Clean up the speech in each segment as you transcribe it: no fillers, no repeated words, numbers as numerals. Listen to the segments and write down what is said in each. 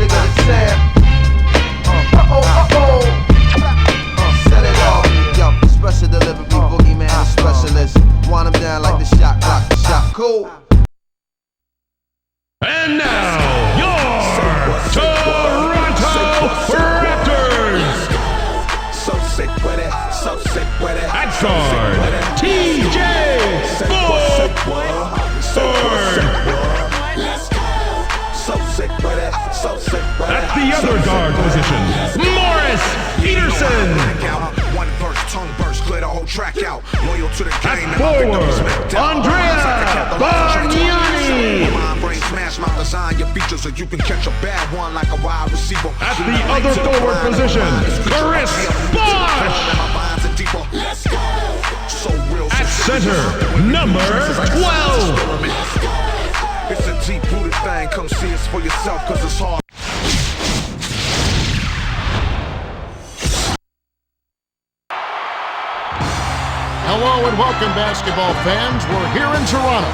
bigger than Sam. Set it off. Yo, special delivery boogeyman specialist. Wind them down like the shot clock. Shot cool. And now, your Toronto Raptors! So sick with it, so sick with it. At guard, TJ Ford! So sick with it, so sick with it. At the other guard position, Morris Peterson! One verse, tongue burst, clear the whole track out. Loyal to the game. At forward, Andrea Bargnani! Brain smash my design, your features so you can catch a bad one like a wide receiver. At the other forward position, Chris Bosh! At center, number 12! It's a deep-rooted thing, come see us for yourself, cause it's hard. Hello and welcome, basketball fans. We're here in Toronto.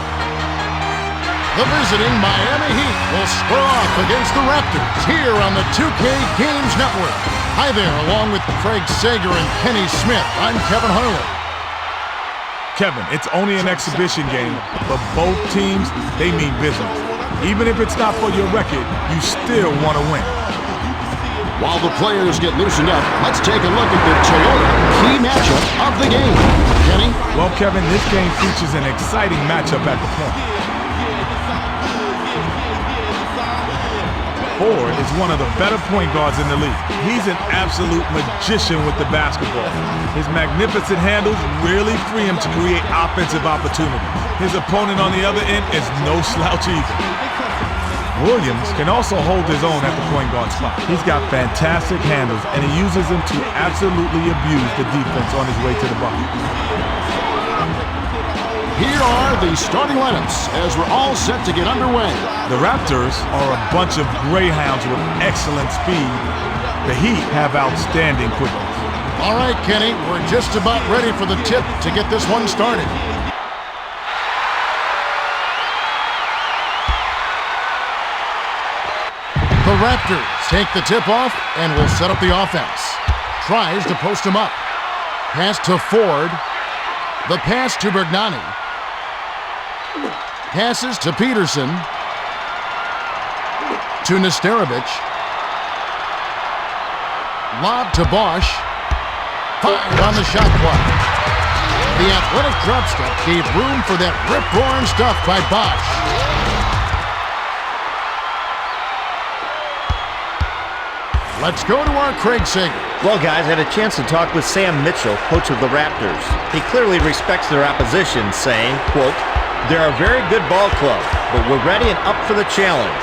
The visiting Miami Heat will square off against the Raptors here on the 2K Games Network. Hi there, along with Craig Sager and Kenny Smith, I'm Kevin Harlan. Kevin, it's only an exhibition game, but both teams, they mean business. Even if it's not for your record, you still want to win. While the players get loosened up, let's take a look at the Toyota key matchup of the game. Kenny? Well, Kevin, this game features an exciting matchup at the point. Ford is one of the better point guards in the league. He's an absolute magician with the basketball. His magnificent handles really free him to create offensive opportunities. His opponent on the other end is no slouch either. Williams can also hold his own at the point guard spot. He's got fantastic handles, and he uses them to absolutely abuse the defense on his way to the bucket. Here are the starting lineups as we're all set to get underway. The Raptors are a bunch of greyhounds with excellent speed. The Heat have outstanding quickness. All right, Kenny, we're just about ready for the tip to get this one started. The Raptors take the tip off and will set up the offense. Tries to post him up. Pass to Ford. The pass to Bargnani. Passes to Peterson. To Nesterovic. Lob to Bosh. 5 on the shot clock. The athletic drop step gave room for that rip-roaring stuff by Bosh. Let's go to our Craig Sager. Well, guys, I had a chance to talk with Sam Mitchell, coach of the Raptors. He clearly respects their opposition, saying, quote, "They're a very good ball club, but we're ready and up for the challenge.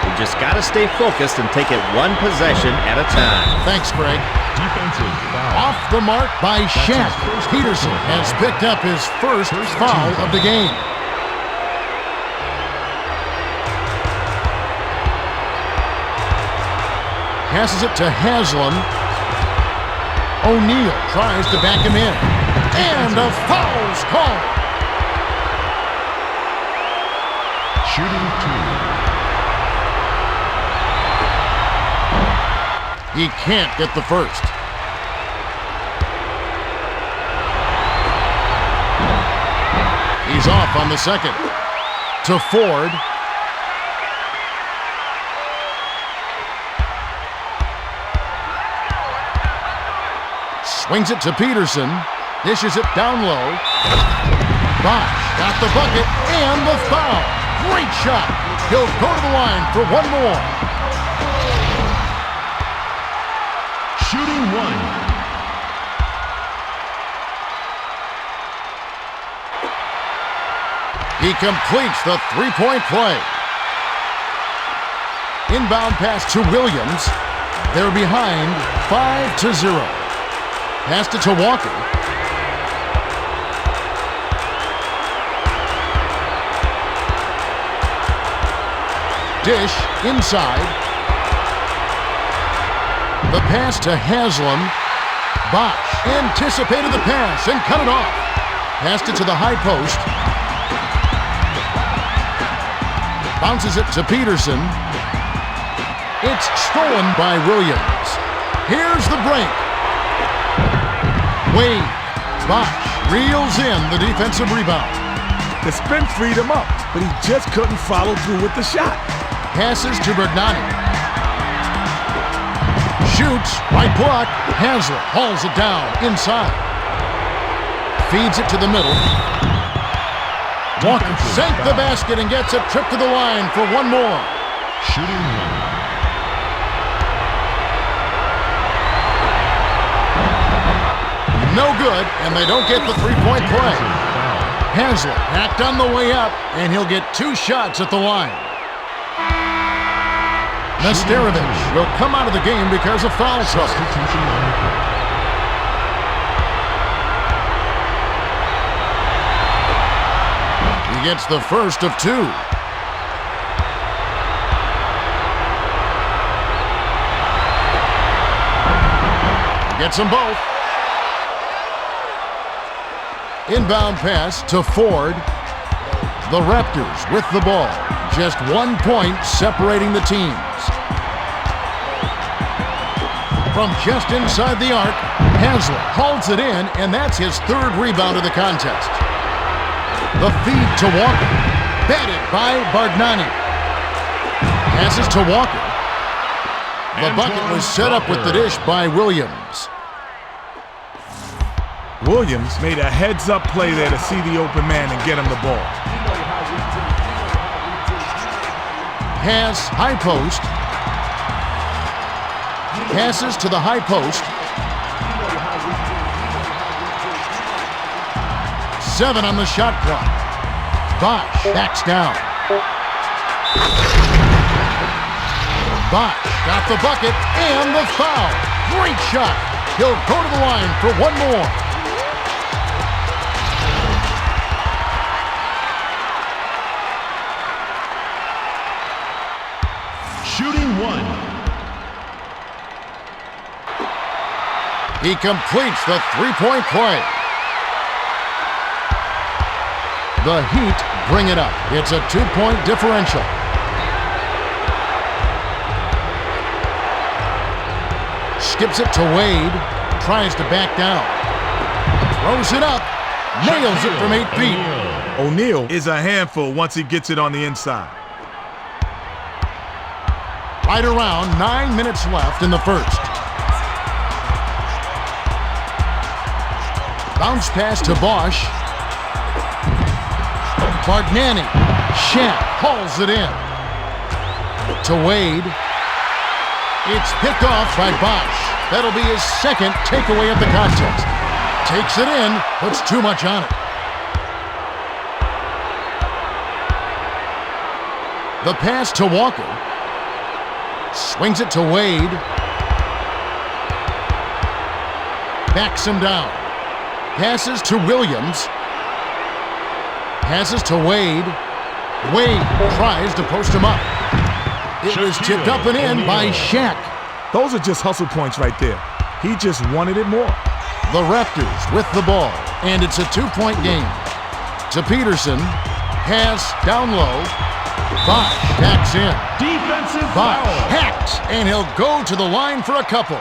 We just got to stay focused and take it one possession at a time." Thanks, Craig. Defensive foul. Off the mark by Shaq. Peterson has picked up his first foul of the game. Passes it to Haslam. O'Neal tries to back him in. And a foul's called. Shooting 2. He can't get the first. He's off on the second. To Ford. Swings it to Peterson. Dishes it down low. Bosh got the bucket and the foul. Great shot. He'll go to the line for one more. Shooting 1. He completes the three-point play. Inbound pass to Williams. They're behind 5-0. Passed it to Walker. Dish inside. The pass to Haslam. Bosh anticipated the pass and cut it off. Passed it to the high post. Bounces it to Peterson. It's stolen by Williams. Here's the break. Wade. Bosch reels in the defensive rebound. The spin freed him up, but he just couldn't follow through with the shot. Passes to Bergnani. Shoots, right block. Haslett hauls it down inside. Feeds it to the middle. Walker sank the basket and gets a trip to the line for one more. Shooting one. No good, and they don't get the three-point play. Haslett backed on the way up, and he'll get 2 shots at the line. Nesterovic will come out of the game because of foul trouble. He gets the first of 2. Gets them both. Inbound pass to Ford. The Raptors with the ball. Just 1 point separating the teams. From just inside the arc, Haslett holds it in, and that's his 3rd rebound of the contest. The feed to Walker. Batted by Bergnani. Passes to Walker. The bucket was set up with the dish by Williams. Williams made a heads-up play there to see the open man and get him the ball. Pass, high post. Passes to the high post. 7 on the shot clock. Bosch backs down. Bosch got the bucket and the foul. Great shot. He'll go to the line for one more. Shooting one. He completes the three-point play. The Heat bring it up. It's a 2-point differential. Skips it to Wade. Tries to back down. Throws it up. Nails it from 8 feet. O'Neal is a handful once he gets it on the inside. Right around 9 minutes left in the first. Bounce pass to Bosch. Bergnani. Shaq hauls it in. To Wade. It's picked off by Bosch. That'll be his 2nd takeaway of the contest. Takes it in, puts too much on it. The pass to Walker. Swings it to Wade. Backs him down. Passes to Williams. Passes to Wade. Wade tries to post him up. It was tipped up and in by Shaq. Those are just hustle points right there. He just wanted it more. The Raptors with the ball, and it's a 2-point game. To Peterson. Pass down low. Bosch backs in. Defensive Bosch foul. hacks, and he'll go to the line for a couple.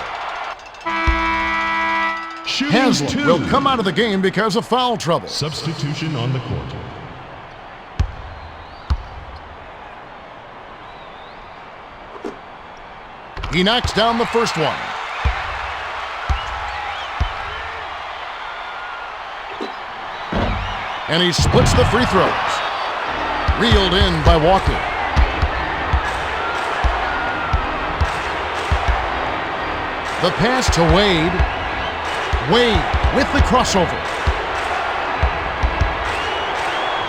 Shooting Haslett 2. will come out of the game because of foul trouble. Substitution on the court. He knocks down the first one. And he splits the free throws. Reeled in by Walker. The pass to Wade. Wade with the crossover.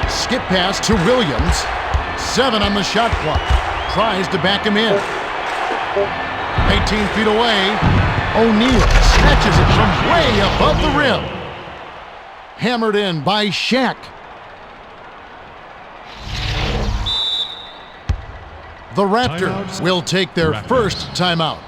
Skip pass to Williams. 7 on the shot clock. Tries to back him in. 18 feet away. O'Neal snatches it from way above the rim. Hammered in by Shaq. The Raptors will take their first timeout.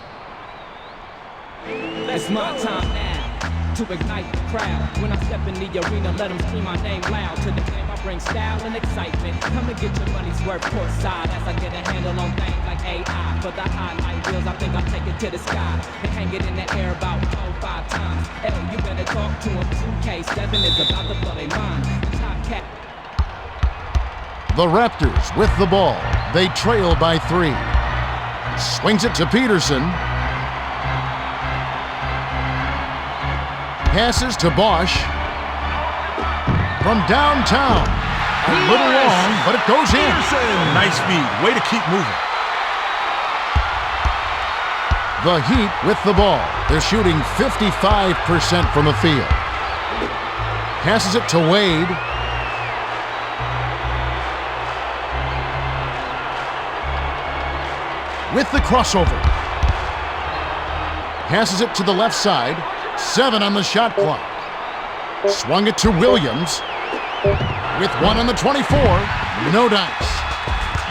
It's my time now to ignite the crowd. When I step in the arena, let them scream my name loud. To the game, bring style and excitement. Come and get your money's worth courtside as I get a handle on things like AI. For the highlight reels, I think I'll take it to the sky and hang it in the air about 4-5 times. Hell, you better talk to him. 2K7 is about to blow their mind. The top cat. The Raptors with the ball. They trail by 3. Swings it to Peterson. Passes to Bosch. From downtown. A little long, but it goes in. Nice speed. Way to keep moving. The Heat with the ball. They're shooting 55% from the field. Passes it to Wade. With the crossover. Passes it to the left side. 7 on the shot clock. Swung it to Williams. With 1 on the 24. No dice.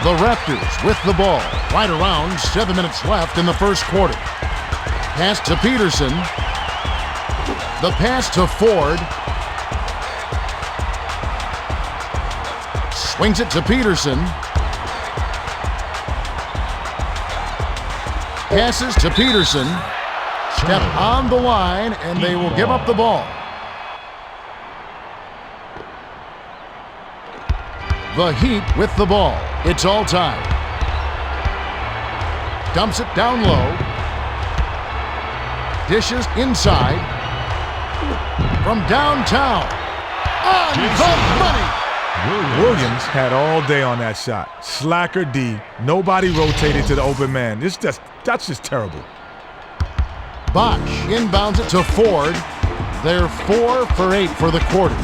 The Raptors with the ball. Right around 7 minutes left in the first quarter. Pass to Peterson. The pass to Ford. Swings it to Peterson. Passes to Peterson. Step on the line, and they will give up the ball. The Heat with the ball. It's all time. Dumps it down low. Dishes inside. From downtown. On the money. Williams had all day on that shot. Slacker D. Nobody rotated to the open man. That's just terrible. Bosch inbounds it to Ford. They're 4 for 8 for the quarter.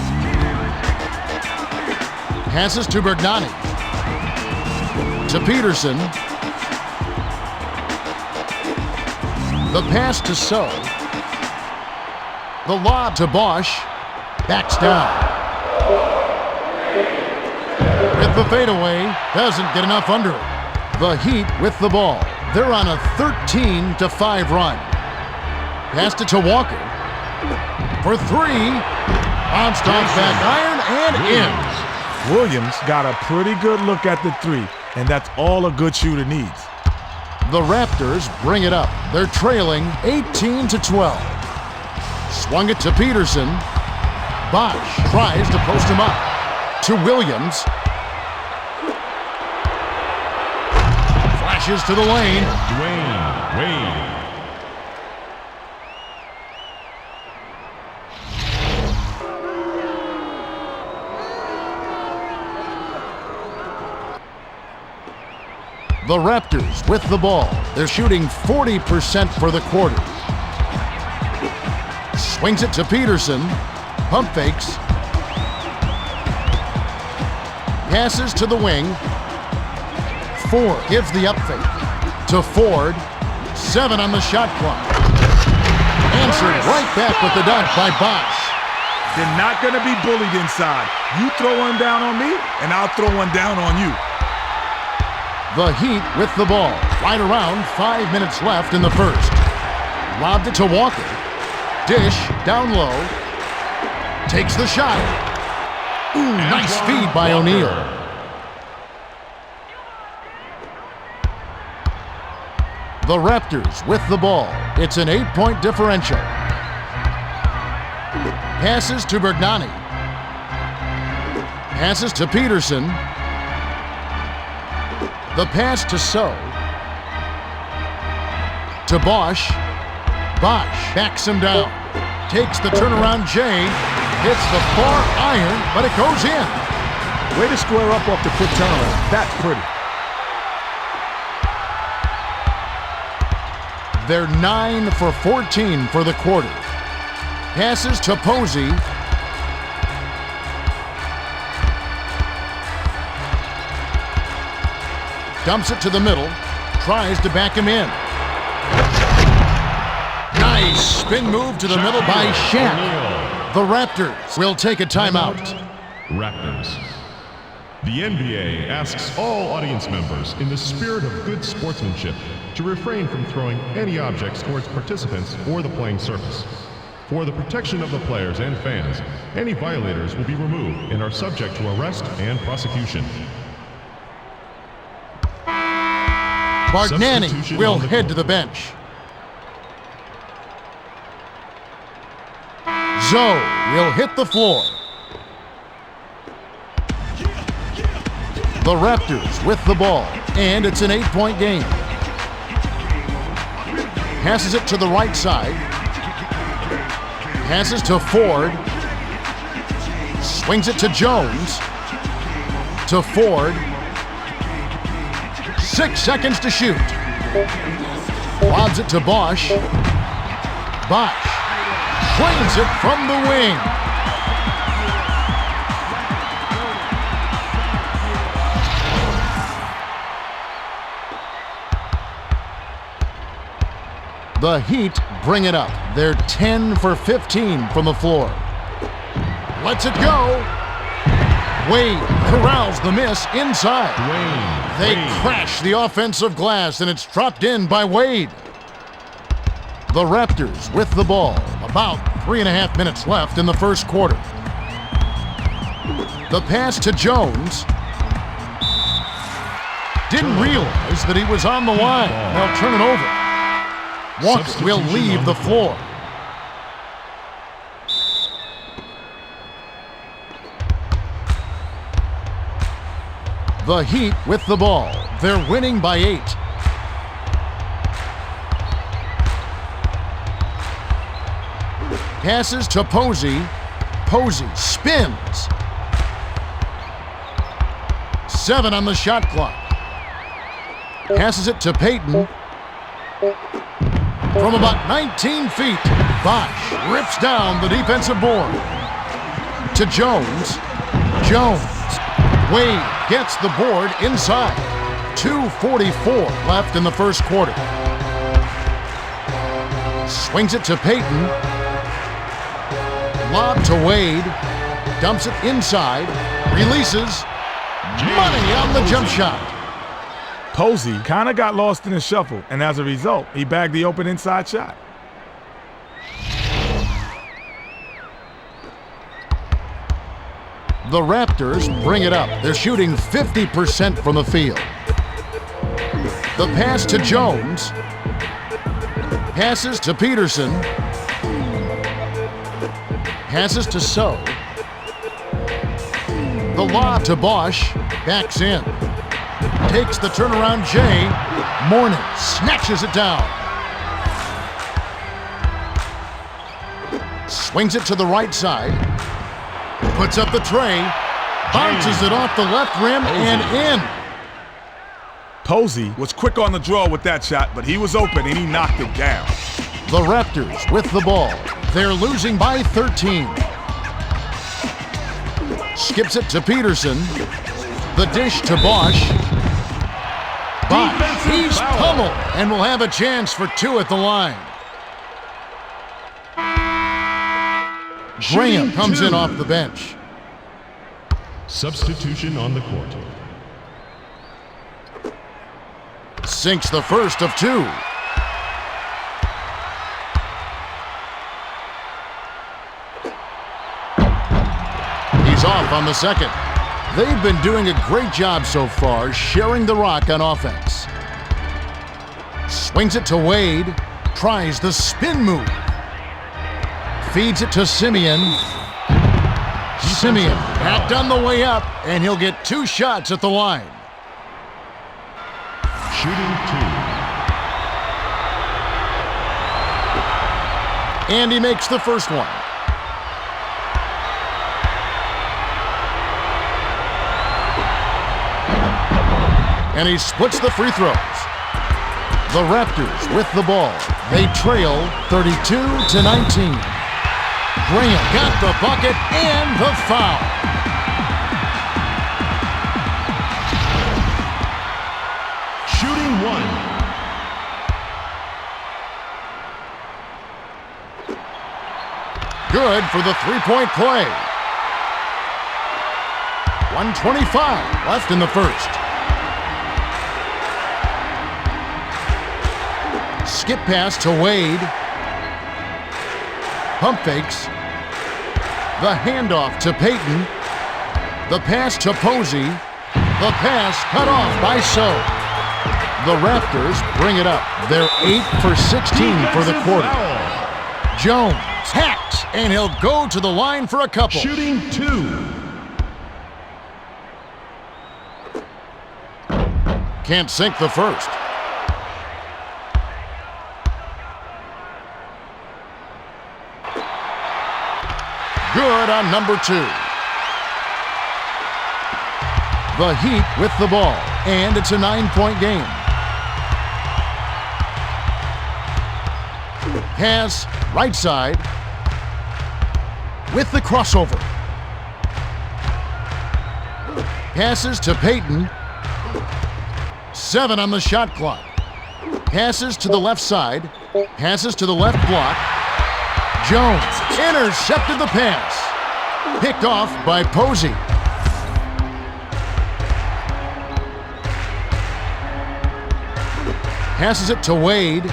Passes to Bergnani. To Peterson. The pass to So. The lob to Bosch. Backs down. With the fadeaway, doesn't get enough under it. The Heat with the ball. They're on a 13-5 run. Passed it to Walker. For 3. Bounced off back iron and in. Williams got a pretty good look at the 3, and that's all a good shooter needs. The Raptors bring it up. They're trailing 18-12. Swung it to Peterson. Bosch tries to post him up. To Williams. Flashes to the lane. Dwayne Wade. The Raptors with the ball. They're shooting 40% for the quarter. Swings it to Peterson. Pump fakes. Passes to the wing. Ford gives the up fake to Ford. 7 on the shot clock. Answered right back with the dunk by Bosch. They're not going to be bullied inside. You throw one down on me, and I'll throw one down on you. The Heat with the ball. Right around 5 minutes left in the first. Lobbed it to Walker. Dish down low. Takes the shot. Ooh, nice feed by O'Neal. The Raptors with the ball. It's an 8-point differential. Passes to Bergnani. Passes to Peterson. The pass to So. To Bosch. Bosch backs him down. Takes the turnaround J. Hits the far iron, but it goes in. Way to square up off the quick turnaround. That's pretty. They're 9 for 14 for the quarter. Passes to Posey. Dumps it to the middle. Tries to back him in. Nice spin move to the middle by Shaq. The Raptors will take a timeout. Raptors. The NBA asks all audience members, in the spirit of good sportsmanship, to refrain from throwing any objects towards participants or the playing surface. For the protection of the players and fans, any violators will be removed and are subject to arrest and prosecution. Bargnani Substitution will on the head court. to the bench. Zoe will hit the floor. The Raptors with the ball, and it's an 8-point game. Passes it to the right side. Passes to Ford. Swings it to Jones. To Ford. 6 seconds to shoot. Lobs it to Bosch. Bosch swings it from the wing. The Heat bring it up. They're 10 for 15 from the floor. Lets it go. Wade corrals the miss inside. They crash the offensive glass, and it's dropped in by Wade. The Raptors with the ball. About 3.5 minutes left in the first quarter. The pass to Jones. Didn't realize that he was on the line. They'll turn it over. Walker will leave the floor. The Heat with the ball. They're winning by 8. Passes to Posey. Posey spins. 7 on the shot clock. Passes it to Payton. From about 19 feet, Bosch rips down the defensive board. To Jones. Jones. Wade gets the board inside. 2:44 left in the first quarter. Swings it to Payton. Lob to Wade. Dumps it inside. Releases. Money on the jump shot. Posey kind of got lost in the shuffle, and as a result, he bagged the open inside shot. The Raptors bring it up. They're shooting 50% from the field. The pass to Jones. Passes to Peterson. Passes to So. The lob to Bosch. Backs in. Takes the turnaround Jay. Mourning snatches it down. Swings it to the right side. Puts up the tray. Bounces it off the left rim and in. Posey was quick on the draw with that shot, but he was open and he knocked it down. The Raptors with the ball. They're losing by 13. Skips it to Peterson. The dish to Bosch. Bosch, he's pummeled and will have a chance for 2 at the line. Graham comes in off the bench. Substitution on the court. Sinks the first of 2. He's off on the second. They've been doing a great job so far, sharing the rock on offense. Swings it to Wade. Tries the spin move. Feeds it to Simeon. Simeon backed on the way up, and he'll get 2 shots at the line. Shooting 2. And he makes the first one. And he splits the free throws. The Raptors with the ball. They trail 32-19. Graham got the bucket and the foul. Shooting 1. Good for the three-point play. 1:25 left in the first. Skip pass to Wade. Pump fakes. The handoff to Payton. The pass to Posey. The pass cut off by So. The Raptors bring it up. They're 8 for 16 for the quarter. Jones hacks, and he'll go to the line for a couple. Shooting 2. Can't sink the first. Good on number 2. The Heat with the ball, and it's a 9-point game. Pass right side with the crossover. Passes to Payton. 7 on the shot clock. Passes to the left side. Passes to the left block. Jones intercepted the pass. Picked off by Posey. Passes it to Wade.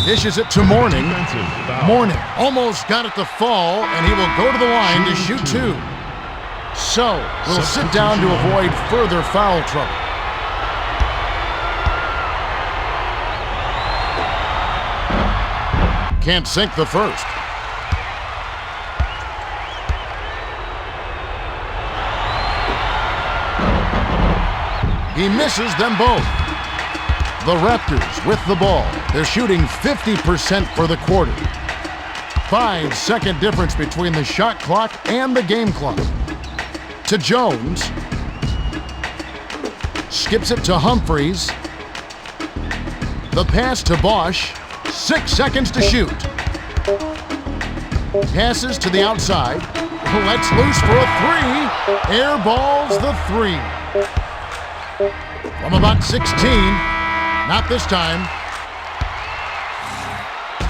Dishes it to Mourning. Mourning almost got it to fall, and he will go to the line to shoot 2. So will sit down to avoid further foul trouble. Can't sink the first. He misses them both. The Raptors with the ball. They're shooting 50% for the quarter. 5-second difference between the shot clock and the game clock. To Jones. Skips it to Humphries. The pass to Bosch. 6 seconds to shoot. Passes to the outside. Lets loose for a 3. Airballs the 3. From about 16. Not this time.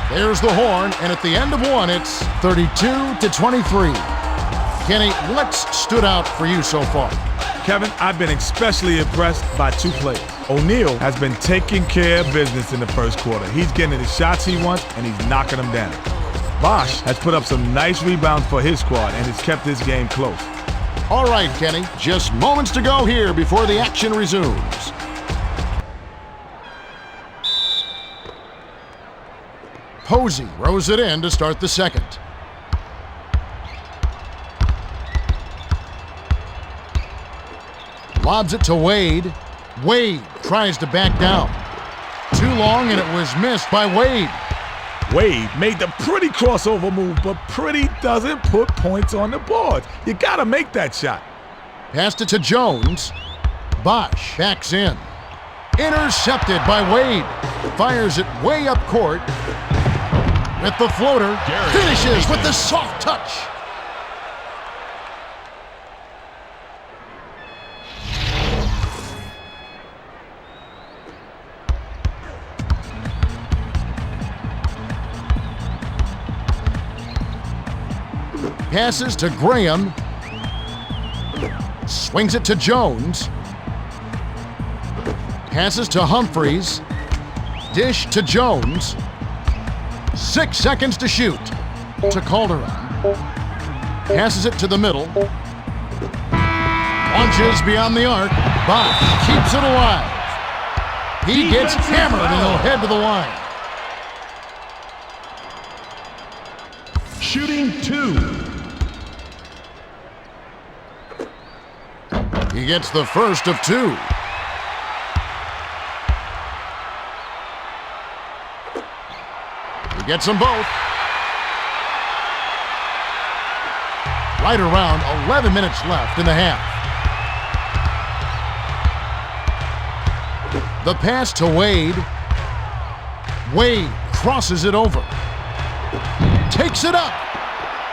There's the horn, and at the end of one, it's 32-23. Kenny, what's stood out for you so far? Kevin, I've been especially impressed by 2 players. O'Neal has been taking care of business in the first quarter. He's getting the shots he wants, and he's knocking them down. Bosch has put up some nice rebounds for his squad and has kept this game close. All right, Kenny, just moments to go here before the action resumes. Posey rows it in to start the second. Lobs it to Wade. Wade tries to back down. Too long, and it was missed by Wade. Wade made the pretty crossover move, but pretty doesn't put points on the board. You gotta make that shot. Passed it to Jones. Bosch backs in. Intercepted by Wade. Fires it way up court. With the floater. Finishes with the soft touch. Passes to Graham. Swings it to Jones. Passes to Humphries. Dish to Jones. 6 seconds to shoot. To Calderon. Passes it to the middle. Launches beyond the arc. Bosch keeps it alive. He gets hammered and he'll head to the line. Shooting 2. He gets the first of 2. He gets them both. Right around 11 minutes left in the half. The pass to Wade. Wade crosses it over. Takes it up.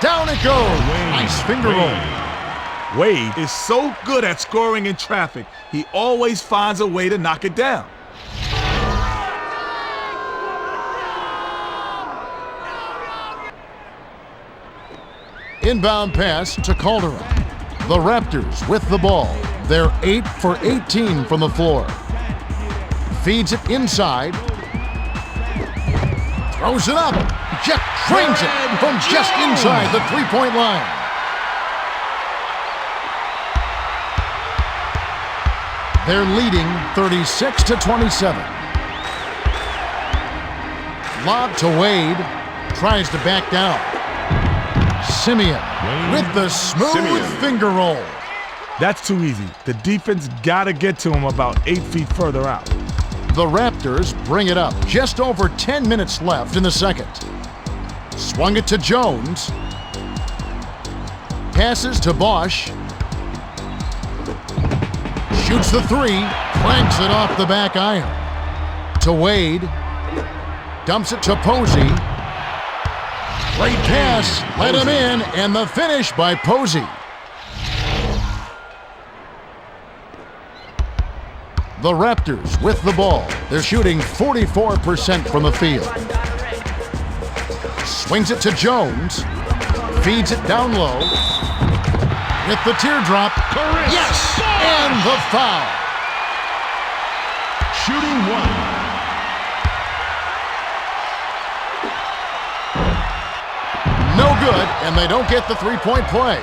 Down it goes. Nice finger roll. Wade is so good at scoring in traffic, he always finds a way to knock it down. Inbound pass to Calderon. The Raptors with the ball. They're 8 for 18 from the floor. Feeds it inside. Throws it up. Just trains it from just inside the three-point line. They're leading 36-27. Lob to Wade. Tries to back down. Simeon with the smooth finger roll. That's too easy. The defense got to get to him about 8 feet further out. The Raptors bring it up. Just over 10 minutes left in the second. Swung it to Jones. Passes to Bosch. Shoots the three. Cranks it off the back iron. To Wade. Dumps it to Posey. Great pass. Let him in. And the finish by Posey. The Raptors with the ball. They're shooting 44% from the field. Swings it to Jones. Feeds it down low. With the teardrop. Yes! And the foul. Shooting one. No good, and they don't get the three-point play.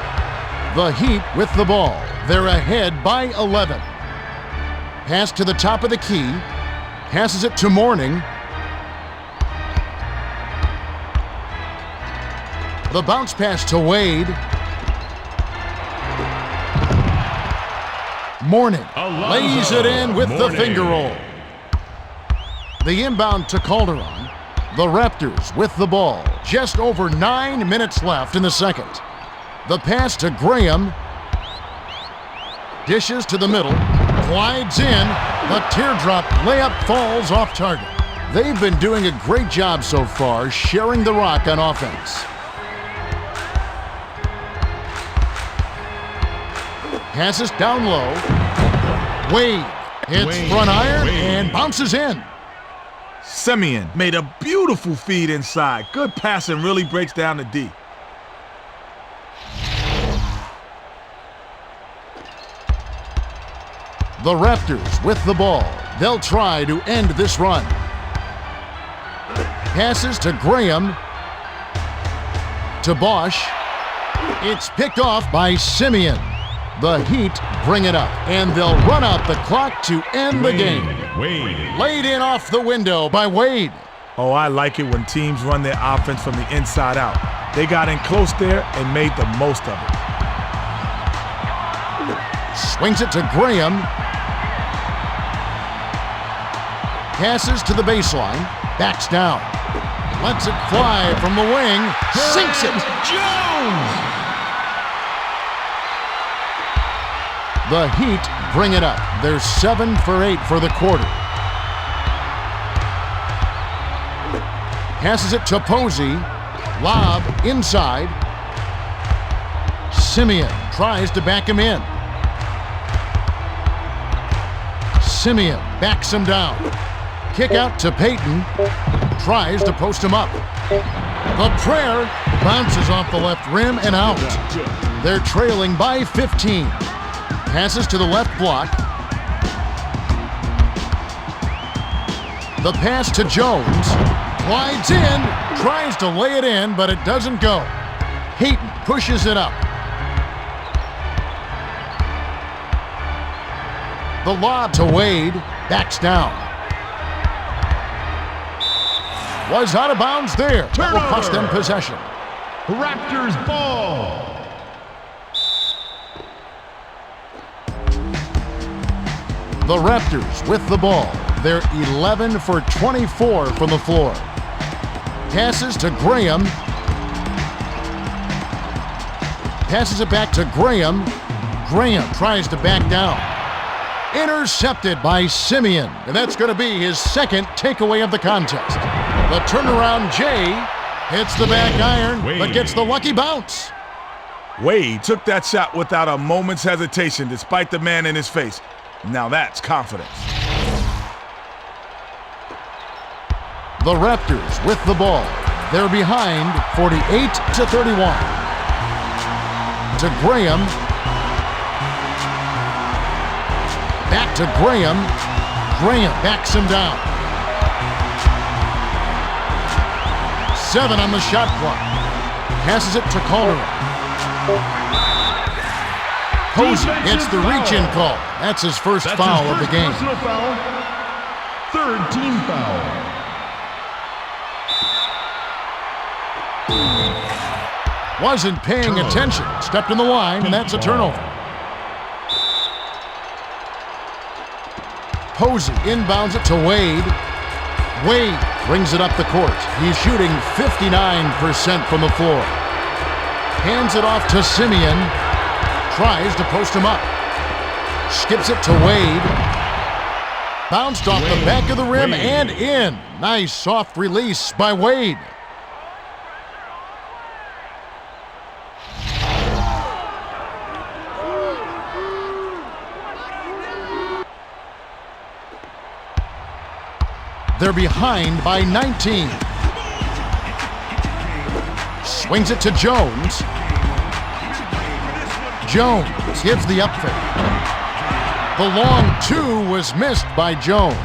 The Heat with the ball. They're ahead by 11. Pass to the top of the key. Passes it to Mourning. The bounce pass to Wade. Mourning lays it in with the finger roll. The inbound to Calderon. The Raptors with the ball. Just over 9 minutes left in the second. The pass to Graham. Dishes to the middle. Glides in. The teardrop layup falls off target. They've been doing a great job so far sharing the rock on offense. Passes down low. Wade hits front iron and bounces in. Simeon made a beautiful feed inside. Good passing, really breaks down the D. The Raptors with the ball. They'll try to end this run. Passes to Graham. To Bosch. It's picked off by Simeon. The Heat bring it up, and they'll run out the clock to end the game. Wade. Laid in off the window by Wade. Oh, I like it when teams run their offense from the inside out. They got in close there and made the most of it. Swings it to Graham. Passes to the baseline. Backs down. Lets it fly from the wing. Sinks it. Jones! The Heat bring it up. They're 7 for 8 for the quarter. Passes it to Posey. Lob inside. Simeon tries to back him in. Simeon backs him down. Kick out to Payton. Tries to post him up. The prayer bounces off the left rim and out. They're trailing by 15. Passes to the left block. The pass to Jones. Glides in. Tries to lay it in, but it doesn't go. Payton pushes it up. The lob to Wade. Backs down. Was out of bounds there. That will cost them possession. Raptors ball. The Raptors with the ball. They're 11 for 24 from the floor. Passes to Graham. Passes it back to Graham. Graham tries to back down. Intercepted by Simeon. And that's going to be his second takeaway of the contest. The turnaround Jay hits the back iron, but gets the lucky bounce. Wade took that shot without a moment's hesitation despite the man in his face. Now that's confidence. The Raptors with the ball. They're behind 48-31. To Graham. Back to Graham. Graham backs him down. 7 on the shot clock. Passes it to Calderon. Posey gets the reach-in call. That's his first foul of the game. Personal foul. Third team foul. Wasn't paying attention. Stepped in the line, and that's a turnover. Posey inbounds it to Wade. Wade brings it up the court. He's shooting 59% from the floor. Hands it off to Simeon. Tries to post him up. Skips it to Wade. Bounced off the back of the rim and in. Nice soft release by Wade. They're behind by 19. Swings it to Jones. Jones gives the up fake. The long two was missed by Jones.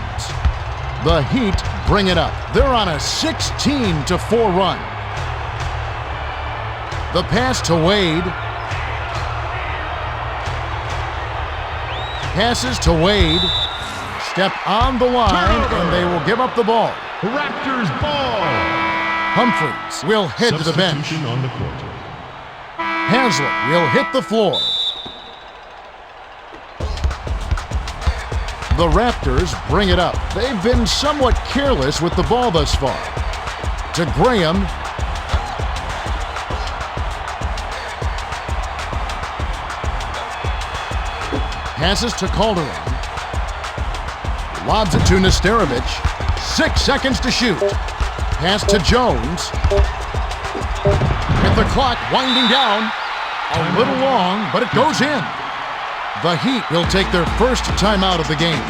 The Heat bring it up. They're on a 16-4 run. The pass to Wade. Passes to Wade. Step on the line, and they will give up the ball. Raptors ball. Humphries will head to the bench. Substitution on the court. Haslem will hit the floor. The Raptors bring it up. They've been somewhat careless with the ball thus far. To Graham. Passes to Calderon. Lobs it to Nesterovic. 6 seconds to shoot. Pass to Jones. With the clock winding down. A little long, but it goes in. The Heat will take their first timeout of the game.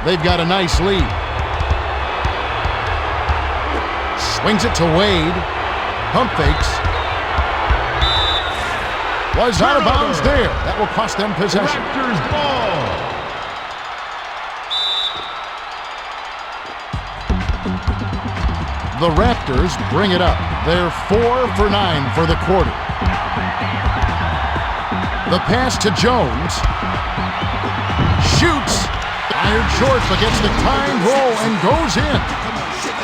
They've got a nice lead. Swings it to Wade. Pump fakes. Was out of bounds there. That will cost them possession. Raptors ball. The Raptors bring it up. They're 4 for 9 for the quarter. The pass to Jones. Shoots. Fired short, but gets the timed roll and goes in.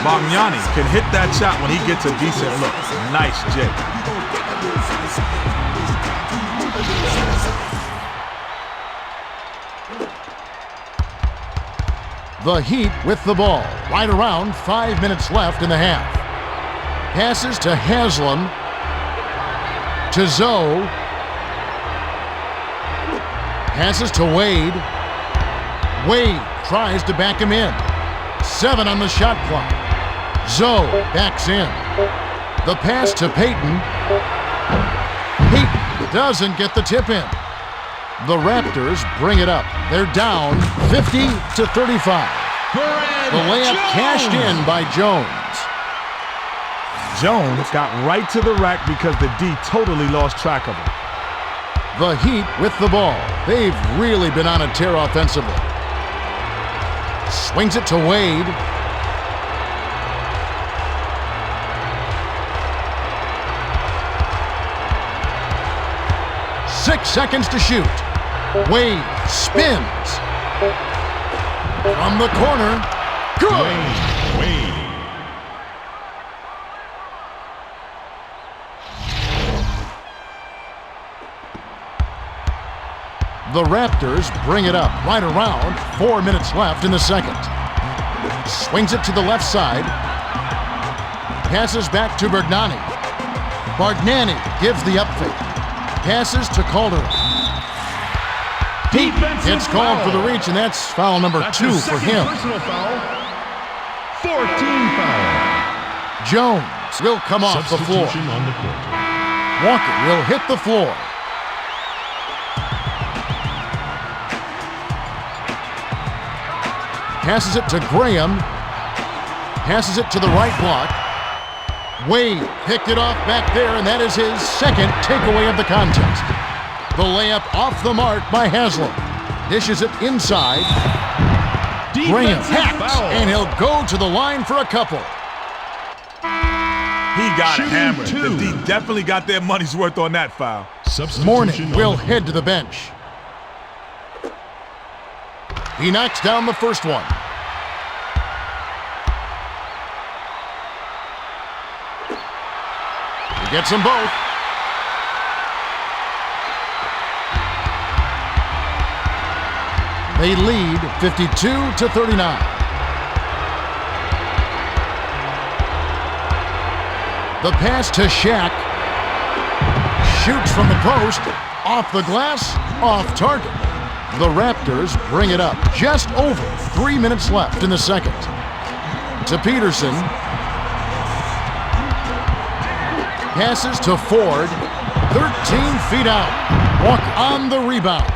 Magnani can hit that shot when he gets a decent look. Nice J. The Heat with the ball. Right around 5 minutes left in the half. Passes to Haslem. To Zoe. Passes to Wade. Wade tries to back him in. 7 on the shot clock. Zoe backs in. The pass to Payton. Payton doesn't get the tip in. The Raptors bring it up. They're down 50-35. The layup cashed in by Jones. Jones got right to the rack because the D totally lost track of him. The Heat with the ball. They've really been on a tear offensively. Swings it to Wade. Six seconds to shoot. Wade spins. From the corner. Good. Wade. The Raptors bring it up right around 4 minutes left in the second. Swings it to the left side. Passes back to Bargnani. Bargnani gives the up fake. Passes to Calderon. Pete gets called for the reach, and that's foul number 2 for him. Personal foul. 14 foul. Jones will come off the floor. Substitution on the court. Walker will hit the floor. Passes it to Graham. Passes it to the right block. Wade picked it off back there, and that is his second takeaway of the contest. The layup off the mark by Haslam. Dishes it inside. Graham hacks, and he'll go to the line for a couple. He got hammered. The D definitely got their money's worth on that foul. Mourning will head to the bench. He knocks down the first one. He gets them both. They lead 52-39. The pass to Shaq. Shoots from the post. Off the glass. Off target. The Raptors bring it up. Just over 3 minutes left in the second. To Peterson. Passes to Ford. 13 feet out. Walk on the rebound.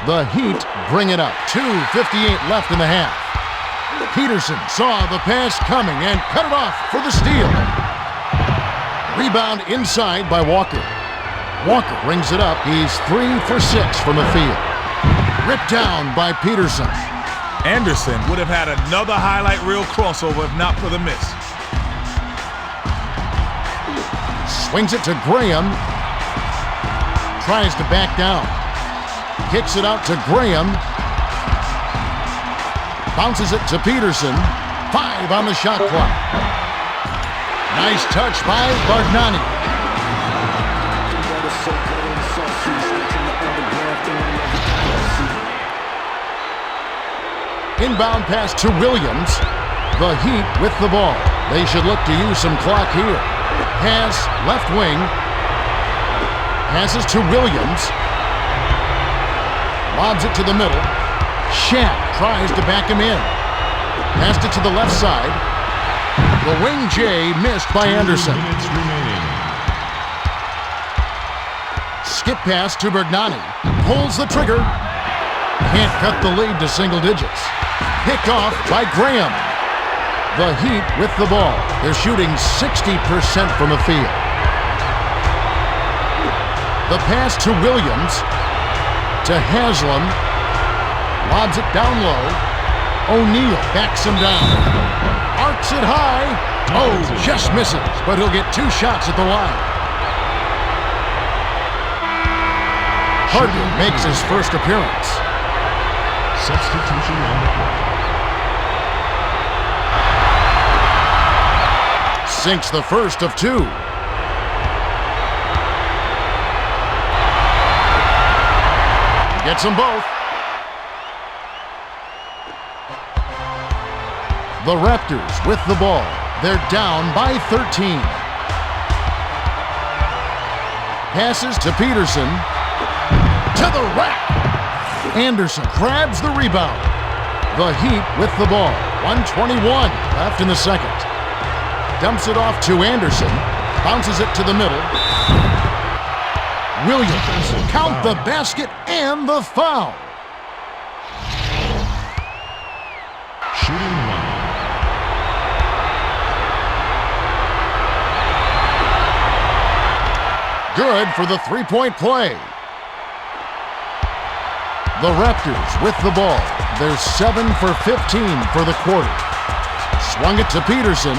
The Heat bring it up. 2:58 left in the half. Peterson saw the pass coming and cut it off for the steal. Rebound inside by Walker. Walker rings it up. He's 3 for 6 from the field. Ripped down by Peterson. Anderson would have had another highlight reel crossover if not for the miss. Swings it to Graham. Tries to back down. Kicks it out to Graham. Bounces it to Peterson. 5 on the shot clock. Nice touch by Bargnani. Inbound pass to Williams. The Heat with the ball. They should look to use some clock here. Pass left wing. Passes to Williams. Lobs it to the middle. Shaq tries to back him in. Passed it to the left side. The wing J missed by Anderson. 2 minutes remaining. Skip pass to Bargnani. Pulls the trigger. Can't cut the lead to single digits. Picked off by Graham. The Heat with the ball. They're shooting 60% from the field. The pass to Williams. To Haslam. Lobs it down low. O'Neal backs him down. Arcs it high. Oh, just misses, but he'll get 2 shots at the line. Harden makes his first appearance. Substitution on the court. Sinks the first of 2. Gets them both. The Raptors with the ball. They're down by 13. Passes to Peterson. To the rack. Anderson grabs the rebound. The Heat with the ball. 1:21 left in the second. Dumps it off to Anderson. Bounces it to the middle. Williams, count the basket and the foul. Shooting 1. Good for the three-point play. The Raptors with the ball. They're 7 for 15 for the quarter. Swung it to Peterson.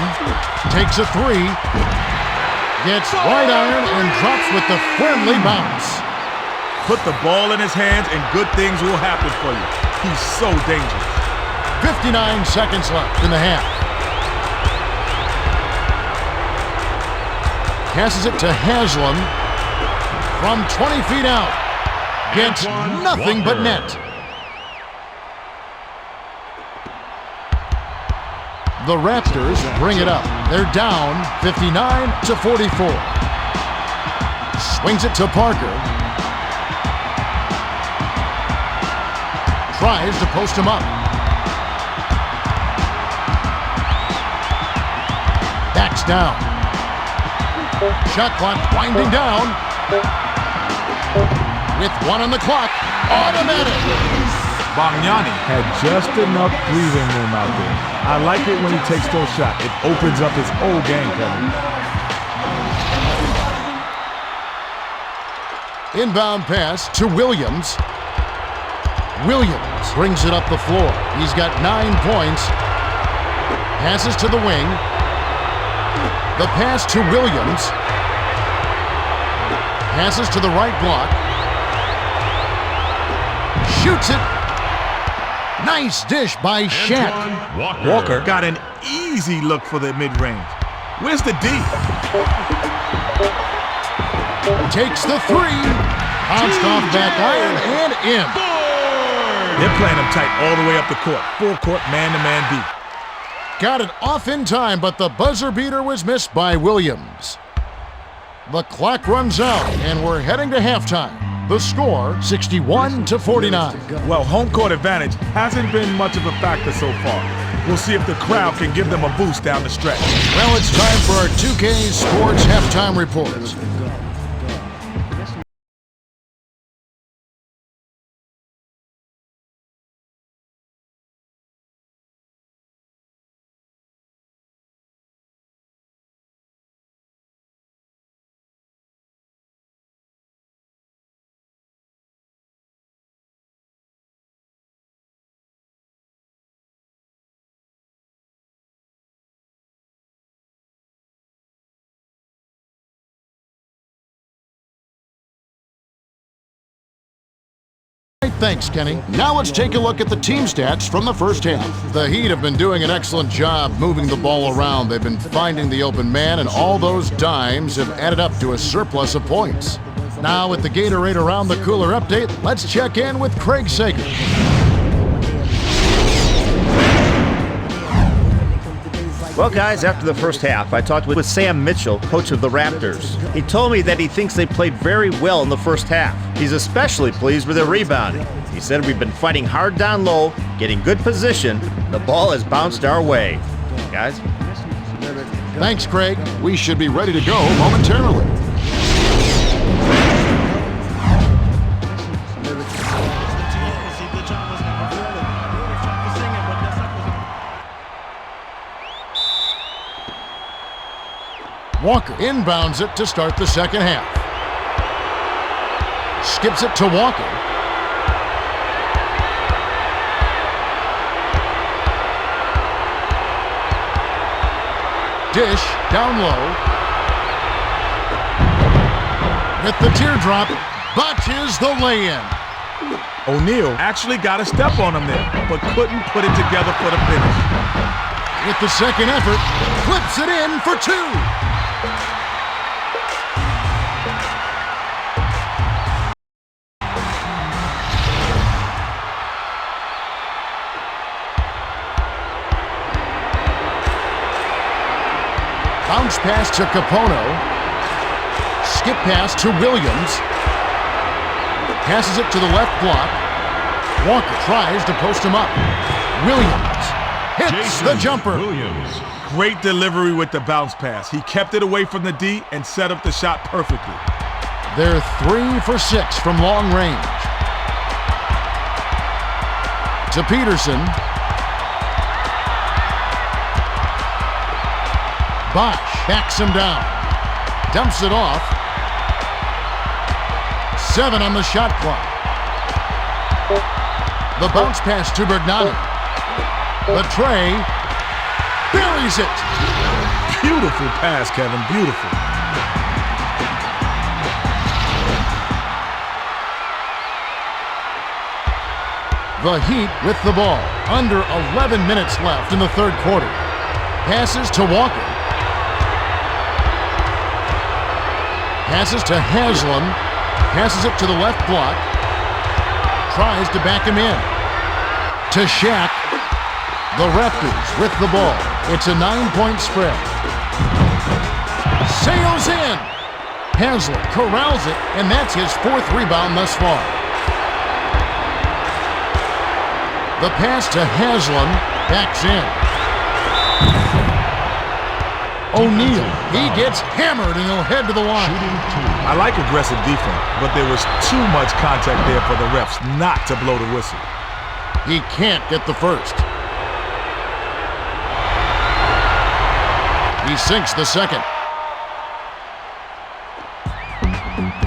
Takes a 3. Gets right iron and drops with the friendly bounce. Put the ball in his hands and good things will happen for you. He's so dangerous. 59 seconds left in the half. Passes it to Haslam. From 20 feet out. Gets nothing but net. The Raptors bring it up. They're down 59-44. Swings it to Parker. Tries to post him up. Backs down. Shot clock winding down. With 1 on the clock. Automatic. Bargnani had just enough breathing room out there. I like it when he takes those shots. It opens up his whole game, Kevin. Inbound pass to Williams. Williams brings it up the floor. He's got 9 points. Passes to the wing. The pass to Williams. Passes to the right block. Shoots it. Nice dish by Shaq. Walker got an easy look for the mid-range. Where's the D? Takes the three. Bounced off back iron and in. They're playing him tight all the way up the court. Full court, man-to-man D. Got it off in time, but the buzzer beater was missed by Williams. The clock runs out, and we're heading to halftime. The score, 61-49. Well, home court advantage hasn't been much of a factor so far. We'll see if the crowd can give them a boost down the stretch. Well, it's time for our 2K Sports halftime reports. Thanks, Kenny. Now let's take a look at the team stats from the first half. The Heat have been doing an excellent job moving the ball around. They've been finding the open man, and all those dimes have added up to a surplus of points. Now with the Gatorade Around the Cooler update, let's check in with Craig Sager. Well, guys, after the first half, I talked with Sam Mitchell, coach of the Raptors. He told me that he thinks they played very well in the first half. He's especially pleased with their rebounding. He said we've been fighting hard down low, getting good position. The ball has bounced our way. Guys? Thanks, Craig. We should be ready to go momentarily. Walker inbounds it to start the second half. Skips it to Walker. Dish down low. With the teardrop, botches the lay-in. O'Neal actually got a step on him there, but couldn't put it together for the finish. With the second effort, clips it in for two. Bounce pass to Capono. Skip pass to Williams. Passes it to the left block. Walker tries to post him up. Williams hits the jumper. Great delivery with the bounce pass. He kept it away from the D and set up the shot perfectly. They're 3 for 6 from long range. To Peterson. Bosch backs him down. Dumps it off. 7 on the shot clock. The bounce pass to Bargnani. The tray buries it. Beautiful pass, Kevin. Beautiful. The Heat with the ball. Under 11 minutes left in the third quarter. Passes to Walker. Passes to Haslam. Passes it to the left block. Tries to back him in. To Shaq. The Raptors with the ball. It's a 9-point spread. Sails in. Haslam corrals it, and that's his 4th rebound thus far. The pass to Haslam. Backs in. O'Neal, he gets hammered and he'll head to the line. I like aggressive defense, but there was too much contact there for the refs not to blow the whistle. He can't get the first. He sinks the second.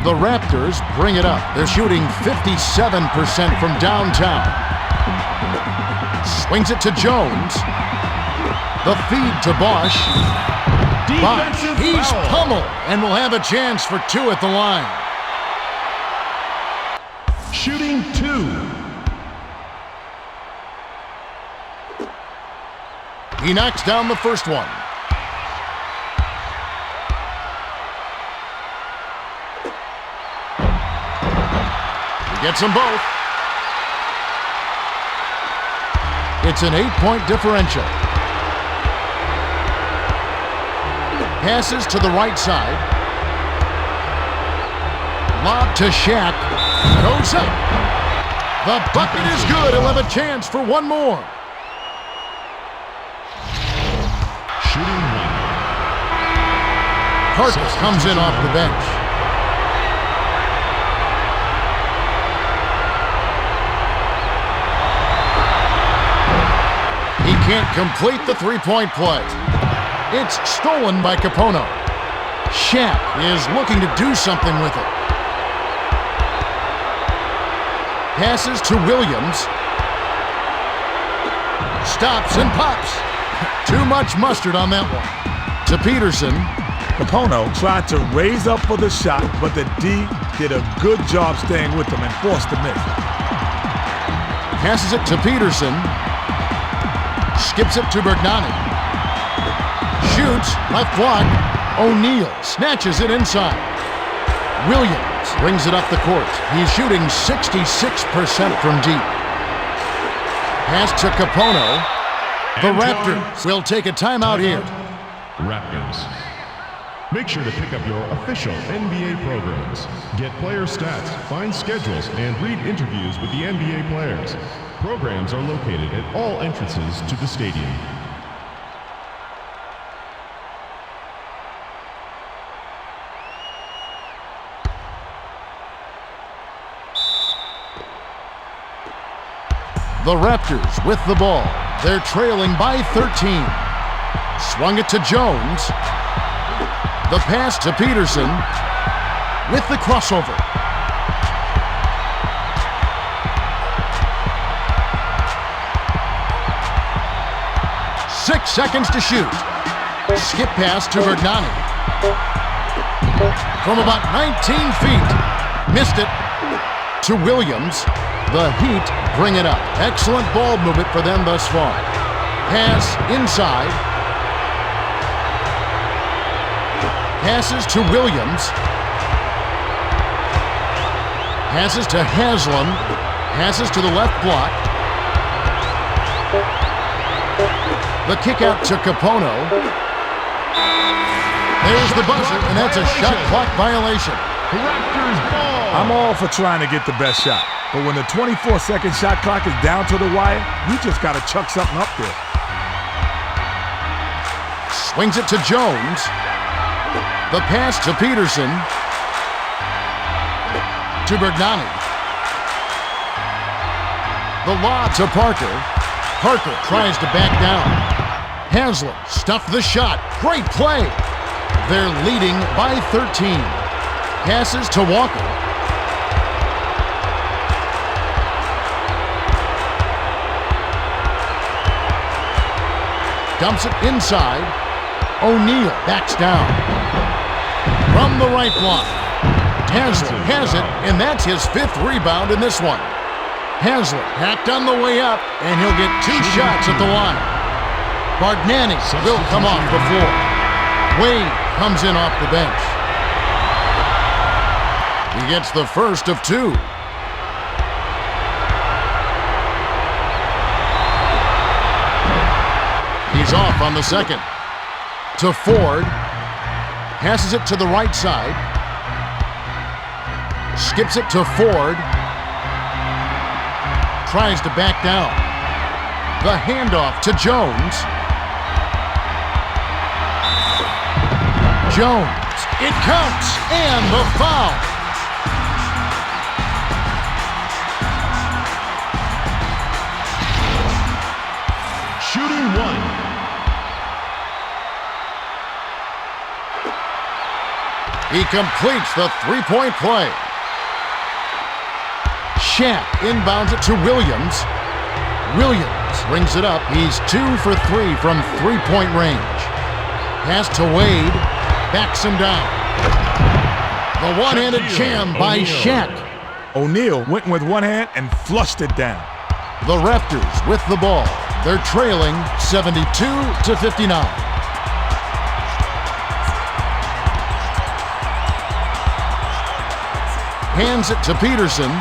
The Raptors bring it up. They're shooting 57% from downtown. Swings it to Jones. The feed to Bosch. Bosch, he's pummeled and will have a chance for two at the line. Shooting 2. He knocks down the first one. He gets them both. It's an 8-point differential. Passes to the right side. Lob to Shaq. Goes up. The bucket is good. He'll have a chance for one more. Shooting 1. Carter comes in off the bench. He can't complete the three-point play. It's stolen by Capono. Shaq is looking to do something with it. Passes to Williams. Stops and pops. Too much mustard on that one. To Peterson. Capono tried to raise up for the shot, but the D did a good job staying with him and forced the miss. Passes it to Peterson. Skips it to Bergnani. Shoots, left block. O'Neal snatches it inside. Williams brings it up the court. He's shooting 66% from deep. Pass to Capono. The Raptors will take a timeout here. Raptors. Make sure to pick up your official NBA programs. Get player stats, find schedules, and read interviews with the NBA players. Programs are located at all entrances to the stadium. The Raptors with the ball. They're trailing by 13. Swung it to Jones. The pass to Peterson with the crossover. Six seconds to shoot. Skip pass to Bergnani. From about 19 feet. Missed it to Williams. The Heat bring it up. Excellent ball movement for them thus far. Pass inside. Passes to Williams. Passes to Haslam. Passes to the left block. The kick out to Capono. There's the buzzer, and that's a shot clock violation. Raptors ball. I'm all for trying to get the best shot, but when the 24-second shot clock is down to the wire, you just got to chuck something up there. Swings it to Jones. The pass to Peterson. To Bergnani. The lob to Parker. Parker tries to back down. Haslam stuffed the shot. Great play. They're leading by 13. Passes to Walker. Dumps it inside. O'Neal backs down. From the right block. Haslam has it, and that's his 5th rebound in this one. Haslam hacked on the way up, and he'll get 2 shots at the line. Bergnani will come off the floor. Wade comes in off the bench. He gets the first of 2. He's off on the second. To Ford. Passes it to the right side. Skips it to Ford. Tries to back down. The handoff to Jones. Jones. It counts. And the foul. He completes the three-point play. Shaq inbounds it to Williams. Williams brings it up. He's 2 for 3 from three-point range. Pass to Wade. Backs him down. The one-handed jam by Shaq. O'Neal went with one hand and flushed it down. The Raptors with the ball. They're trailing 72-59. Hands it to Peterson.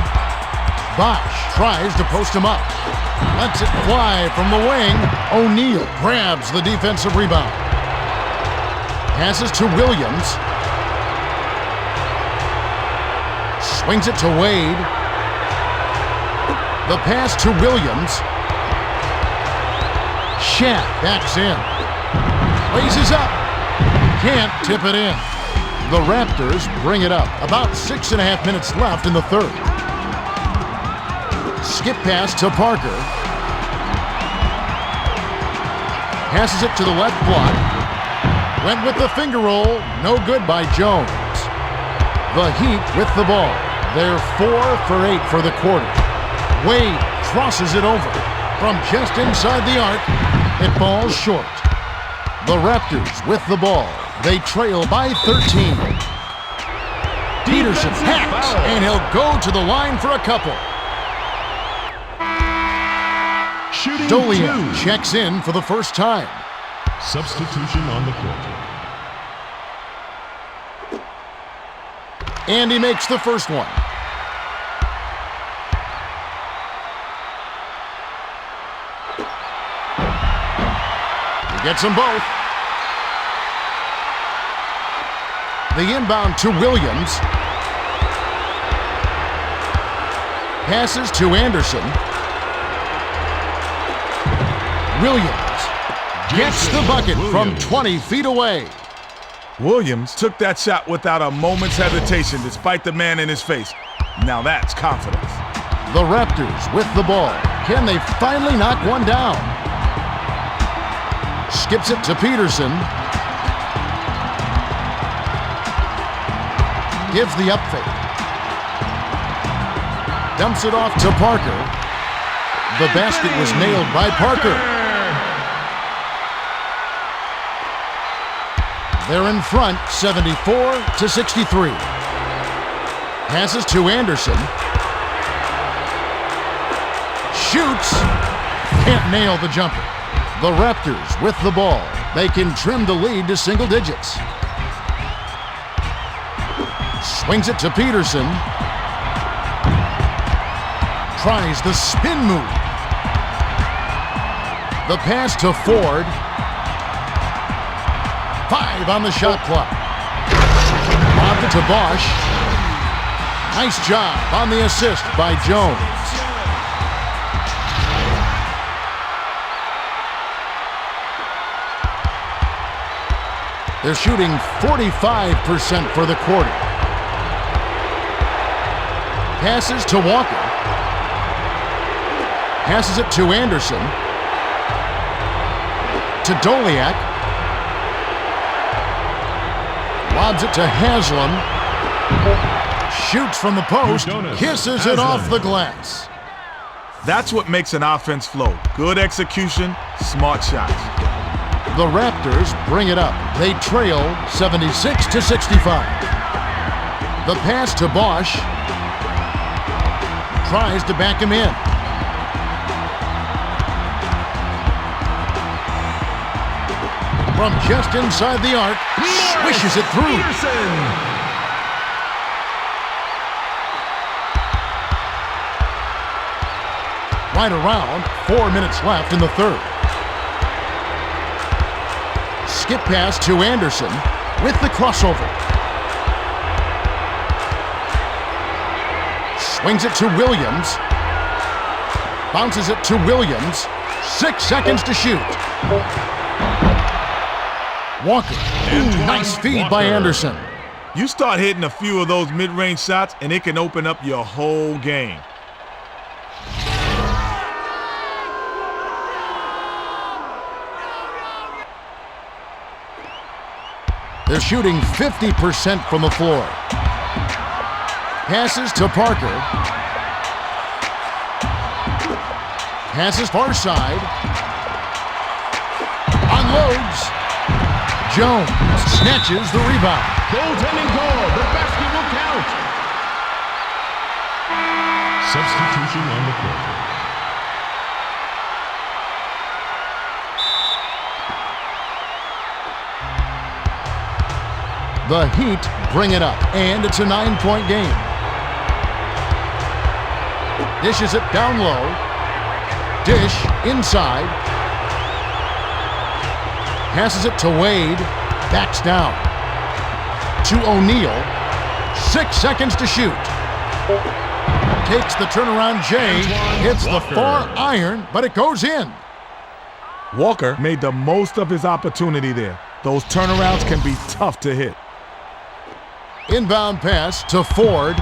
Bosch tries to post him up. Lets it fly from the wing. O'Neal grabs the defensive rebound. Passes to Williams. Swings it to Wade. The pass to Williams. Shaq backs in. Raises up. Can't tip it in. The Raptors bring it up. About 6.5 minutes left in the third. Skip pass to Parker. Passes it to the left block. Went with the finger roll. No good by Jones. The Heat with the ball. They're 4 for 8 for the quarter. Wade crosses it over. From just inside the arc, it falls short. The Raptors with the ball. They trail by 13. Peterson hacks, and he'll go to the line for a couple. Shooting Dolian 2. checks in for the first time. Substitution on the court. And he makes the first one. He gets them both. The inbound to Williams. Passes to Anderson. Williams gets the bucket from 20 feet away. Williams took that shot without a moment's hesitation despite the man in his face. Now that's confidence. The Raptors with the ball. Can they finally knock one down? Skips it to Peterson. Gives the up fake. Dumps it off to Parker. The basket was nailed by Parker. They're in front, 74-63. Passes to Anderson. Shoots. Can't nail the jumper. The Raptors with the ball. They can trim the lead to single digits. Swings it to Peterson. Tries the spin move. The pass to Ford. 5 on the shot clock. Lobbed it to Bosch. Nice job on the assist by Jones. They're shooting 45% for the quarter. Passes to Walker. Passes it to Anderson. To Doliak. Lobs it to Haslam. Shoots from the post. Kisses it off the glass. That's what makes an offense flow. Good execution, smart shots. The Raptors bring it up. They trail 76-65. The pass to Bosch. Tries to back him in. From just inside the arc, swishes it through. Right around 4 minutes left in the third. Skip pass to Anderson with the crossover. Swings it to Williams. Bounces it to Williams. 6 seconds to shoot. Walker. Nice feed by Anderson. You start hitting a few of those mid-range shots and it can open up your whole game. They're shooting 50% from the floor. Passes to Parker. Passes far side. Unloads. Jones snatches the rebound. Goaltending call. The basket will count. Substitution on the court. The Heat bring it up, and it's a 9-point game. Dishes it down low. Dish inside. Passes it to Wade. Backs down. To O'Neal. 6 seconds to shoot. Takes the turnaround J. Hits the far iron, but it goes in. Walker made the most of his opportunity there. Those turnarounds can be tough to hit. Inbound pass to Ford.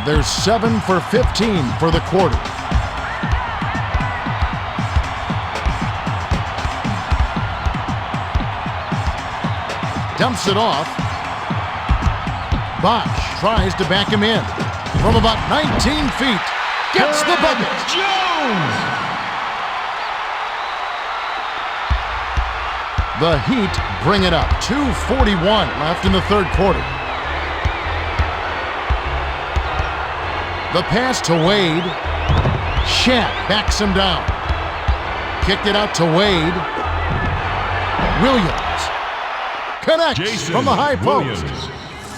There's 7 for 15 for the quarter. Dumps it off. Bosch tries to back him in. From about 19 feet. Gets the bucket. Jones! The Heat bring it up. 2:41 left in the third quarter. The pass to Wade. Shaq backs him down. Kicked it out to Wade. Williams connects from the high post.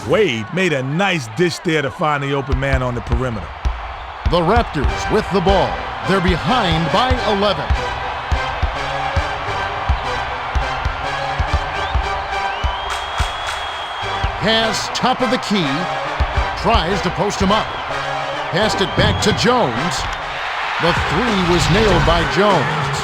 Wade made a nice dish there to find the open man on the perimeter. The Raptors with the ball. They're behind by 11. Pass top of the key. Tries to post him up. Passed it back to Jones. The three was nailed by Jones.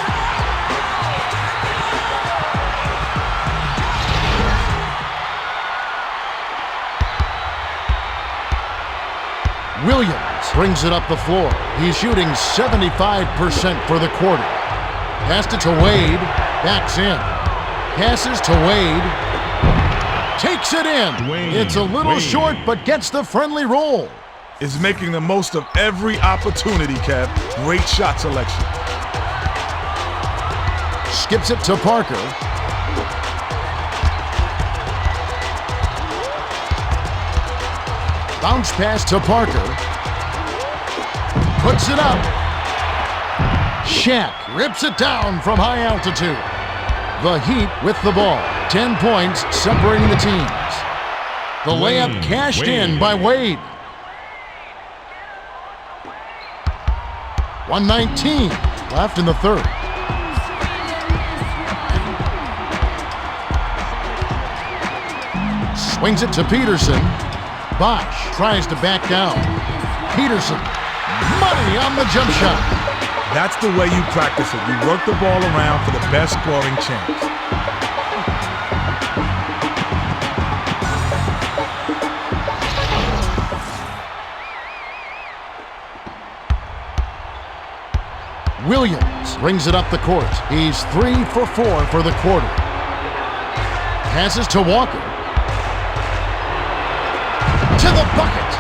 Williams brings it up the floor. He's shooting 75% for the quarter. Passed it to Wade. Backs in. Passes to Wade. Takes it in. It's a little short, but gets the friendly roll. Is making the most of every opportunity, Kev. Great shot selection. Skips it to Parker. Bounce pass to Parker. Puts it up. Shaq rips it down from high altitude. The Heat with the ball. 10 points separating the teams. The layup cashed in by Wade. 1:19 left in the third. Swings it to Peterson. Bosch tries to back down. Peterson, money on the jump shot. That's the way you practice it. You work the ball around for the best scoring chance. Williams brings it up the court. He's 3 for 4 for the quarter. Passes to Walker. To the bucket.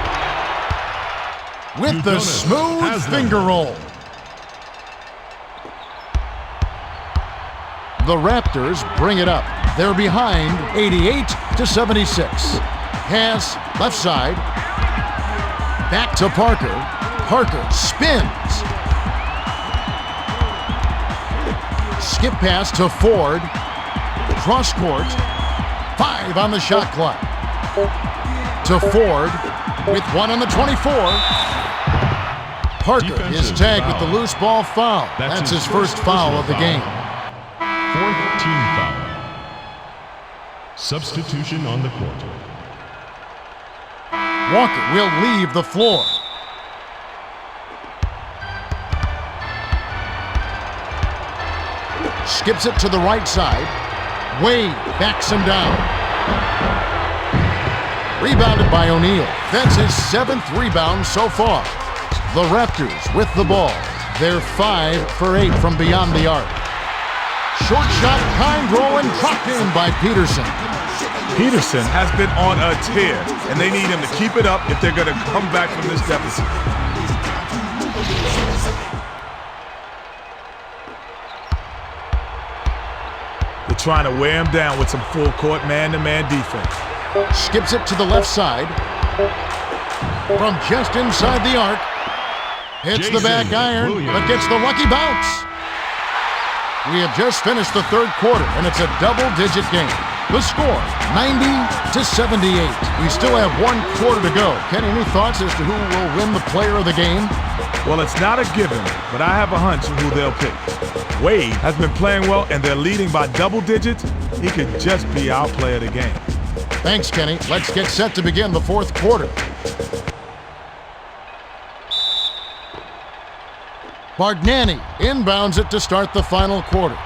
With the smooth finger roll. The Raptors bring it up. They're behind 88-76. Pass left side. Back to Parker. Parker spins. Skip pass to Ford. Cross court. 5 on the shot clock. To Ford with 1 on the 24. Parker is tagged with the loose ball foul. That's his first foul of the game. 4th team foul. Substitution on the court. Walker will leave the floor. Skips it to the right side. Wade backs him down. Rebounded by O'Neal. That's his 7th rebound so far. The Raptors with the ball. They're 5 for 8 from beyond the arc. Short shot, kind roll, and dropped in by Peterson. Peterson has been on a tear, and they need him to keep it up if they're going to come back from this deficit. They're trying to wear him down with some full-court man-to-man defense. Skips it to the left side. From just inside the arc. Hits the back iron, but gets the lucky bounce. We have just finished the third quarter, and it's a double-digit game. The score, 90-78. We still have one quarter to go. Kenny, any thoughts as to who will win the player of the game? Well, it's not a given, but I have a hunch of who they'll pick. Wade has been playing well, and they're leading by double digits. He could just be our player of the game. Thanks, Kenny. Let's get set to begin the fourth quarter. Bargnani inbounds it to start the final quarter.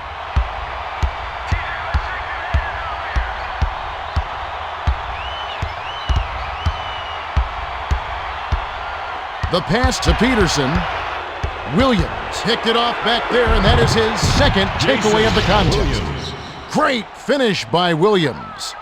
The pass to Peterson. Williams picked it off back there, and that is his second takeaway of the contest. Great finish by Williams.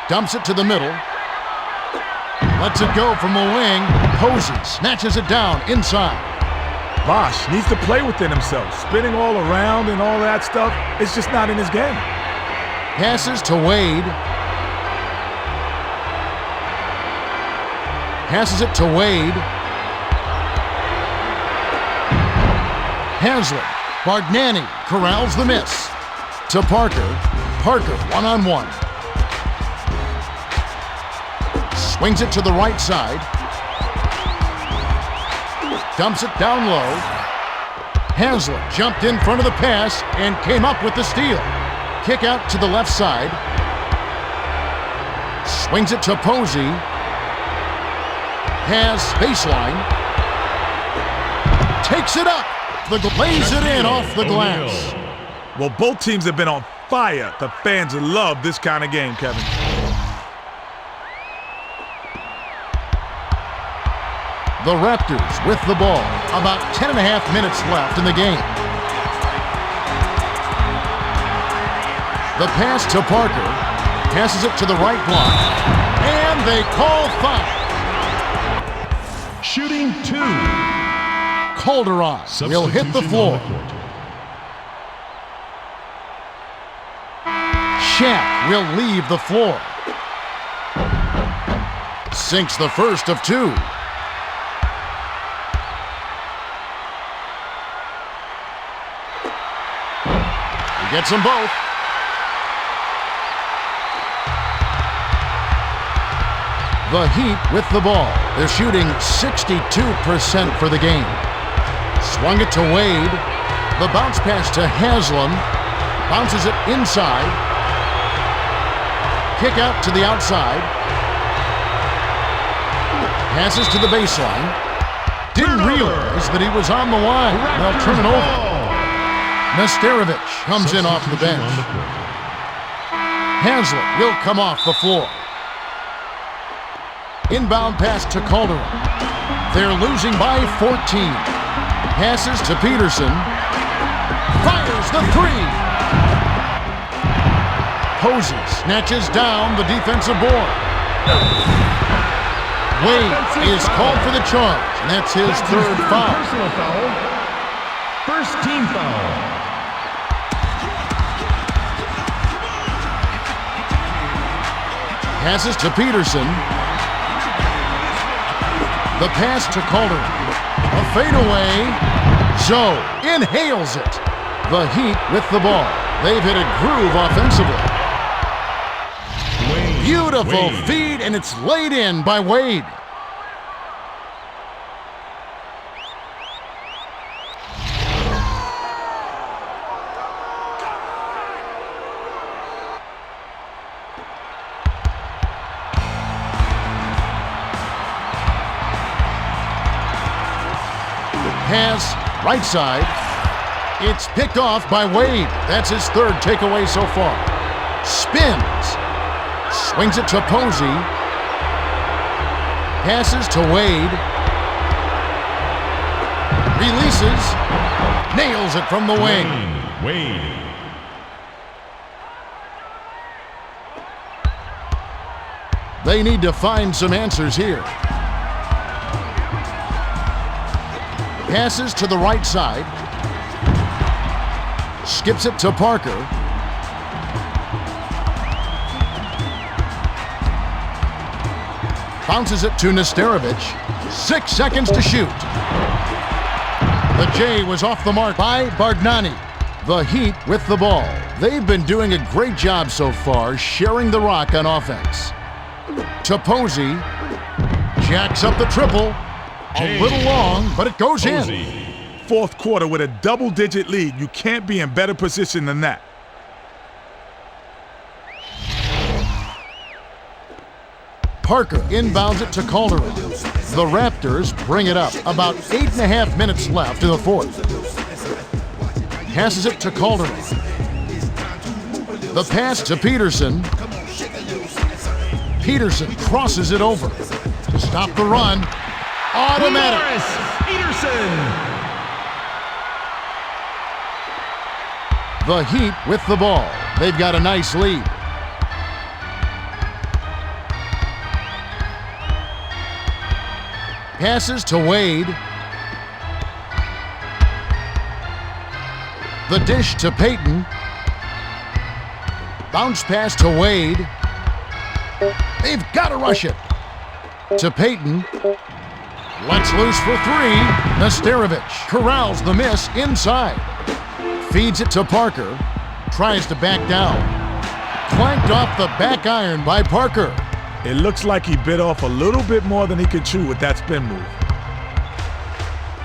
Dumps it to the middle. Lets it go from the wing. Posey snatches it down inside. Bosh needs to play within himself. Spinning all around and all that stuff, it's just not in his game. Passes to Wade. Passes it to Wade. Haslem. Bargnani corrals the miss. To Parker. Parker one-on-one. Swings it to the right side. Dumps it down low. Haslem jumped in front of the pass and came up with the steal. Kick out to the left side. Swings it to Posey. Has baseline. Takes it up. Lays it in off the glass. Well, both teams have been on fire. The fans love this kind of game, Kevin. The Raptors with the ball. About 10.5 minutes left in the game. The pass to Parker. Passes it to the right block. And they call foul. Shooting 2. Calderon will hit the floor. Shaq will leave the floor. Sinks the first of two. Gets them both. The Heat with the ball. They're shooting 62% for the game. Swung it to Wade. The bounce pass to Haslem. Bounces it inside. Kick out to the outside. Passes to the baseline. Didn't realize that he was on the line. They'll turn it over. Nesterovic comes in off the bench. Haslem will come off the floor. Inbound pass to Calderon. They're losing by 14. Passes to Peterson. Fires the three. Posey snatches down the defensive board. Wade is called for the charge, and that's his third foul. Personal foul. First team foul. Passes to Peterson. The pass to Calderon. A fadeaway. Zoe inhales it. The Heat with the ball. They've hit a groove offensively. Beautiful feed, and it's laid in by Wade. Pass, right side. It's picked off by Wade. That's his third takeaway so far. Spins. Swings it to Posey. Passes to Wade. Releases. Nails it from the wing. Wade. They need to find some answers here. Passes to the right side. Skips it to Parker. Bounces it to Nesterovic. 6 seconds to shoot. The J was off the mark by Bargnani. The Heat with the ball. They've been doing a great job so far sharing the rock on offense. To Posey. Jacks up the triple. A little long, but it goes in. Fourth quarter with a double-digit lead. You can't be in better position than that. Parker inbounds it to Calderon. The Raptors bring it up. About 8.5 minutes left in the fourth. Passes it to Calderon. The pass to Peterson. Peterson crosses it over. To stop the run. Automatic. Peterson. The Heat with the ball. They've got a nice lead. Passes to Wade. The dish to Payton. Bounce pass to Wade. They've got to rush it. To Payton. Lets loose for three. Nesterovic corrals the miss inside. Feeds it to Parker. Tries to back down. Clanked off the back iron by Parker. It looks like he bit off a little bit more than he could chew with that spin move.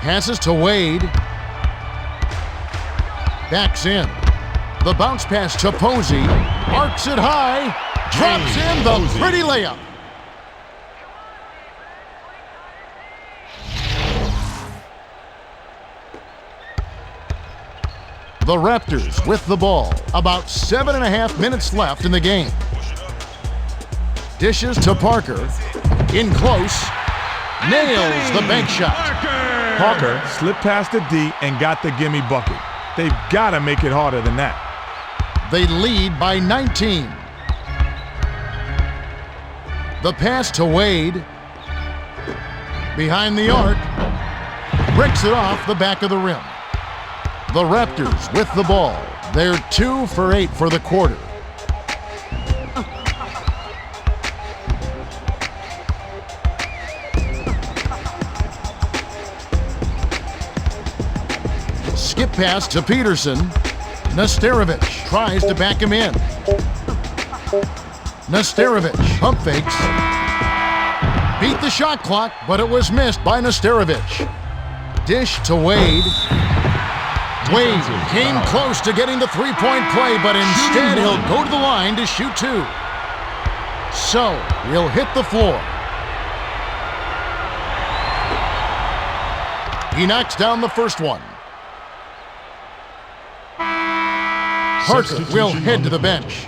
Passes to Wade. Backs in. The bounce pass to Posey. Arcs it high. Drops in the pretty layup. The Raptors with the ball. About 7.5 minutes left in the game. Dishes to Parker. In close. Nails the bank shot. Parker slipped past the D and got the gimme bucket. They've got to make it harder than that. They lead by 19. The pass to Wade. Behind the arc. Breaks it off the back of the rim. The Raptors with the ball. They're 2 for 8 for the quarter. Skip pass to Peterson. Nesterovic tries to back him in. Nesterovic pump fakes. Beat the shot clock, but it was missed by Nesterovic. Dish to Wade. Wade came close to getting the three-point play, but instead he'll go to the line to shoot two. So he'll hit the floor. He knocks down the first one. Parker will head to the bench.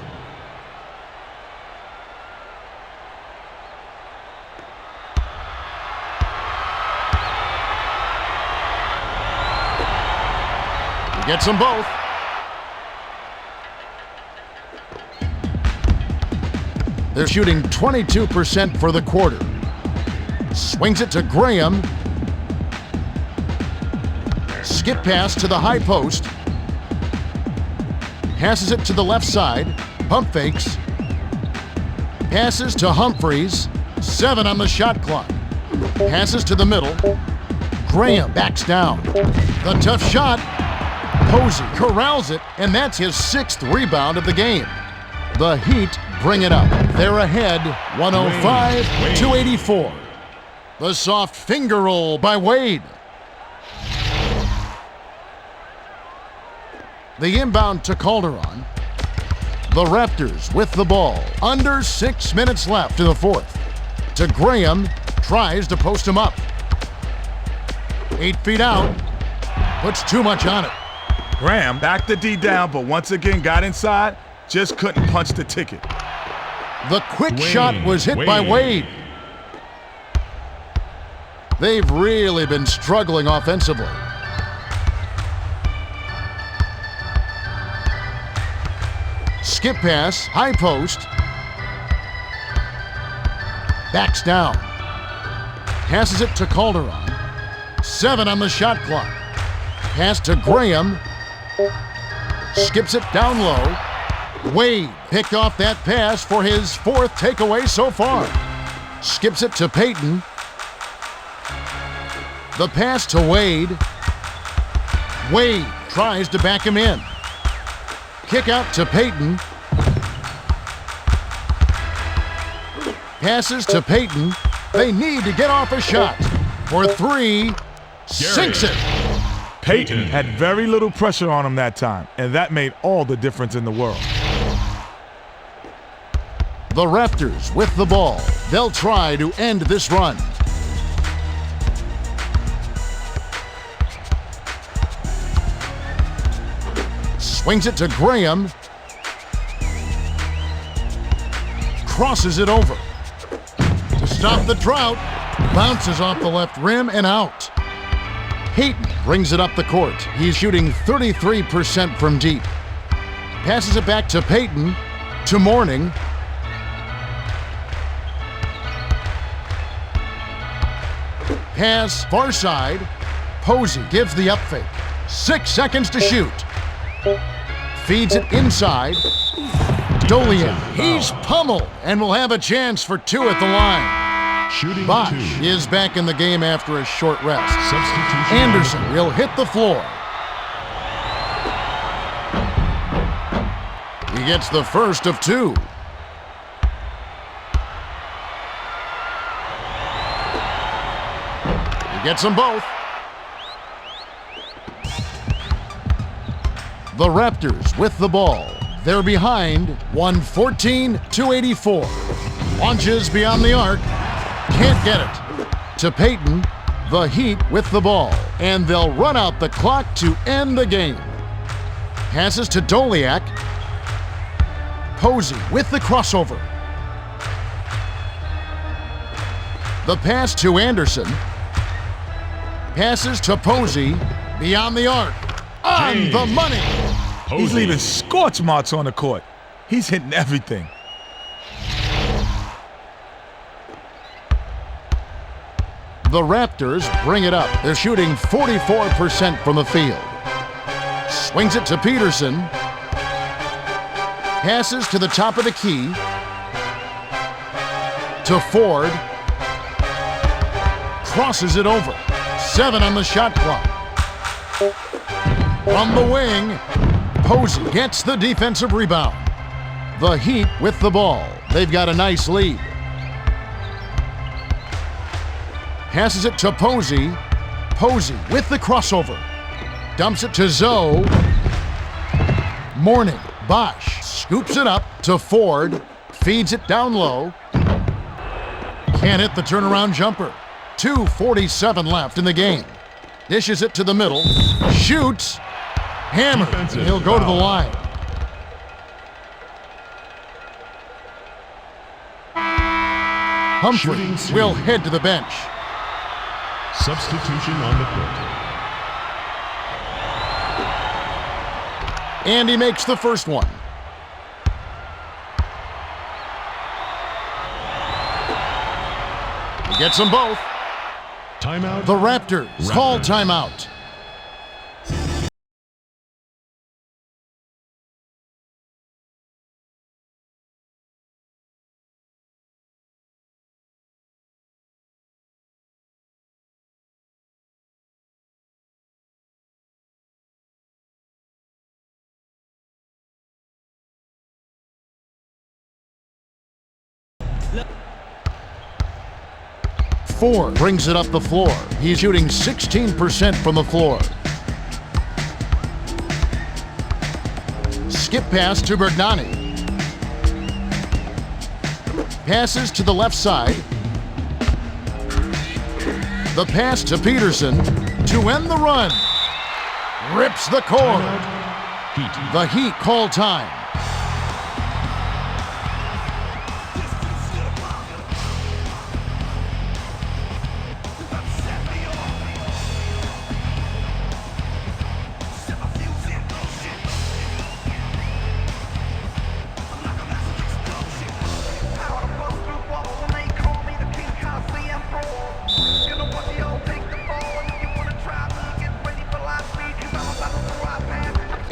He gets them both. They're shooting 22% for the quarter. Swings it to Graham. Skip pass to the high post. Passes it to the left side. Pump fakes. Passes to Humphries. 7 on the shot clock. Passes to the middle. Graham backs down. The tough shot. Posey corrals it, and that's his 6th rebound of the game. The Heat bring it up. They're ahead 105-84. The soft finger roll by Wade. The inbound to Calderon. The Raptors with the ball. Under 6 minutes left in the fourth. To Graham. Tries to post him up. 8 feet out. Puts too much on it. Graham backed the D down, but once again got inside, just couldn't punch the ticket. The quick shot was hit by Wade. They've really been struggling offensively. Skip pass, high post. Backs down. Passes it to Calderon. 7 on the shot clock. Pass to Graham. Skips it down low. Wade picked off that pass for his 4th takeaway so far. Skips it to Payton. The pass to Wade. Wade tries to back him in. Kick out to Payton. Passes to Payton. They need to get off a shot. For 3. Sinks it. Payton had very little pressure on him that time, and that made all the difference in the world. The Raptors with the ball. They'll try to end this run. Swings it to Graham. Crosses it over. To stop the drought. Bounces off the left rim and out. Payton brings it up the court. He's shooting 33% from deep. Passes it back to Payton. To Mourning. Pass far side. Posey gives the up fake. 6 seconds to shoot. Feeds it inside. Dolian, he's pummeled and will have a chance for 2 at the line. Shooting Bosch 2. is back in the game after a short rest. Substitution. Anderson will hit the floor. He gets the first of 2. He gets them both. The Raptors with the ball. They're behind 114-84. Launches beyond the arc. Can't get it. To Payton. The Heat with the ball. And they'll run out the clock to end the game. Passes to Doliak. Posey with the crossover. The pass to Anderson. Passes to Posey. Beyond the arc. On James. the money. He's Posey. leaving scorch marks on the court. He's hitting everything. The Raptors bring it up. They're shooting 44% from the field. Swings it to Peterson. Passes to the top of the key. To Ford. Crosses it over. 7 on the shot clock. From the wing, Posey gets the defensive rebound. The Heat with the ball. They've got a nice lead. Passes it to Posey. Posey with the crossover. Dumps it to Zoe. Mourning. Bosch scoops it up to Ford. Feeds it down low. Can't hit the turnaround jumper. 2:47 left in the game. Dishes it to the middle. Shoots. Hammered. Defensive He'll go to the foul. line. Humphrey Shooting 2. will head to the bench. Substitution on the court. And he makes the first one. He gets them both. Timeout. The Raptors call timeout. Ford brings it up the floor. He's shooting 16% from the floor. Skip pass to Bergnani. Passes to the left side. The pass to Peterson to end the run. Rips the cord. Heat. The Heat call time.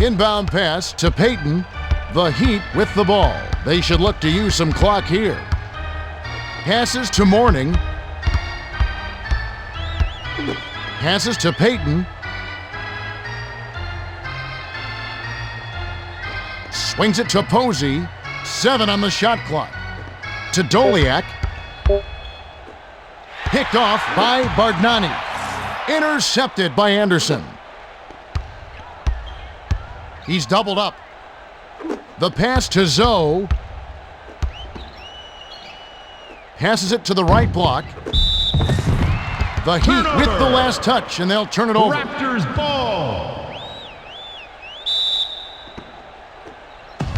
Inbound pass to Payton. The Heat with the ball. They should look to use some clock here. Passes to Mourning. Passes to Payton. Swings it to Posey. 7 on the shot clock. To Doliak. Picked off by Bargnani. Intercepted by Anderson. He's doubled up. The pass to Zoe. Passes it to the right block. The Heat with the last touch, and they'll turn it over. Raptors ball.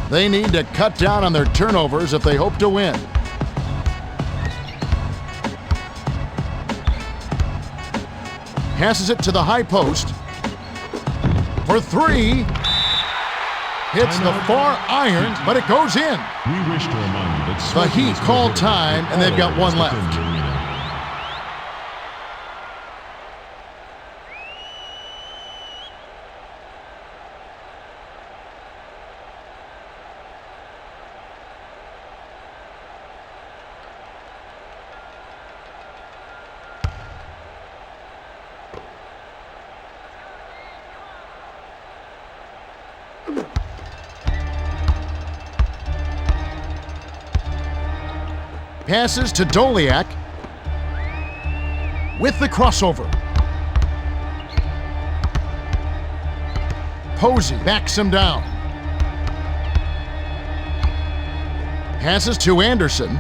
They need to cut down on their turnovers if they hope to win. Passes it to the high post. For 3. Hits the far iron, but it goes in. We wish to remind you that The Heat called time, and they've got one left. Passes to Doliak with the crossover. Posey backs him down. Passes to Anderson.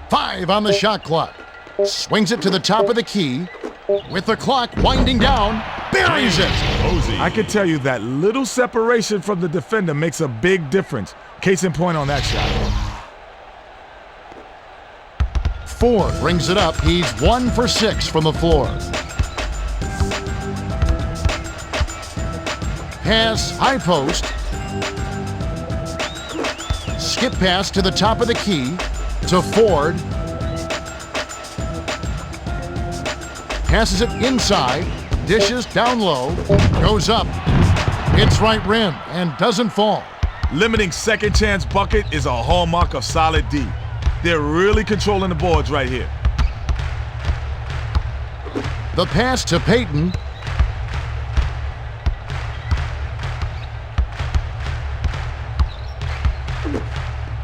5 on the shot clock. Swings it to the top of the key. With the clock winding down, buries it. Posey. I can tell you that little separation from the defender makes a big difference. Case in point on that shot. Ford brings it up. He's 1 for 6 from the floor. Pass, high post. Skip pass to the top of the key to Ford. Passes it inside. Dishes down low. Goes up. Hits right rim and doesn't fall. Limiting second chance bucket is a hallmark of solid D. They're really controlling the boards right here. The pass to Payton.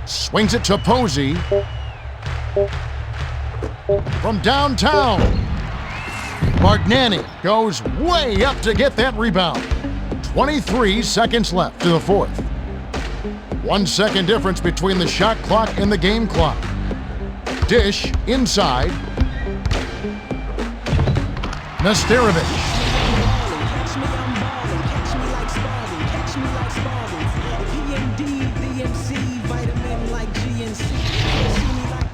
Swings it to Posey. From downtown. Bargnani goes way up to get that rebound. 23 seconds left to the fourth. 1 second difference between the shot clock and the game clock. Dish inside. Nesterovic. Catch me, I'm ballin'. Catch me like Spalding. Catch me like Spalding. PMD, VMC, vitamin like GNC. See me like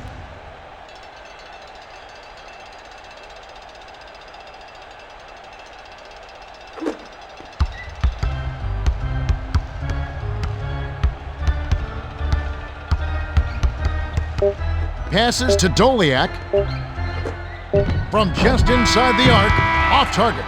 Passes to Doliak. From just inside the arc, off target.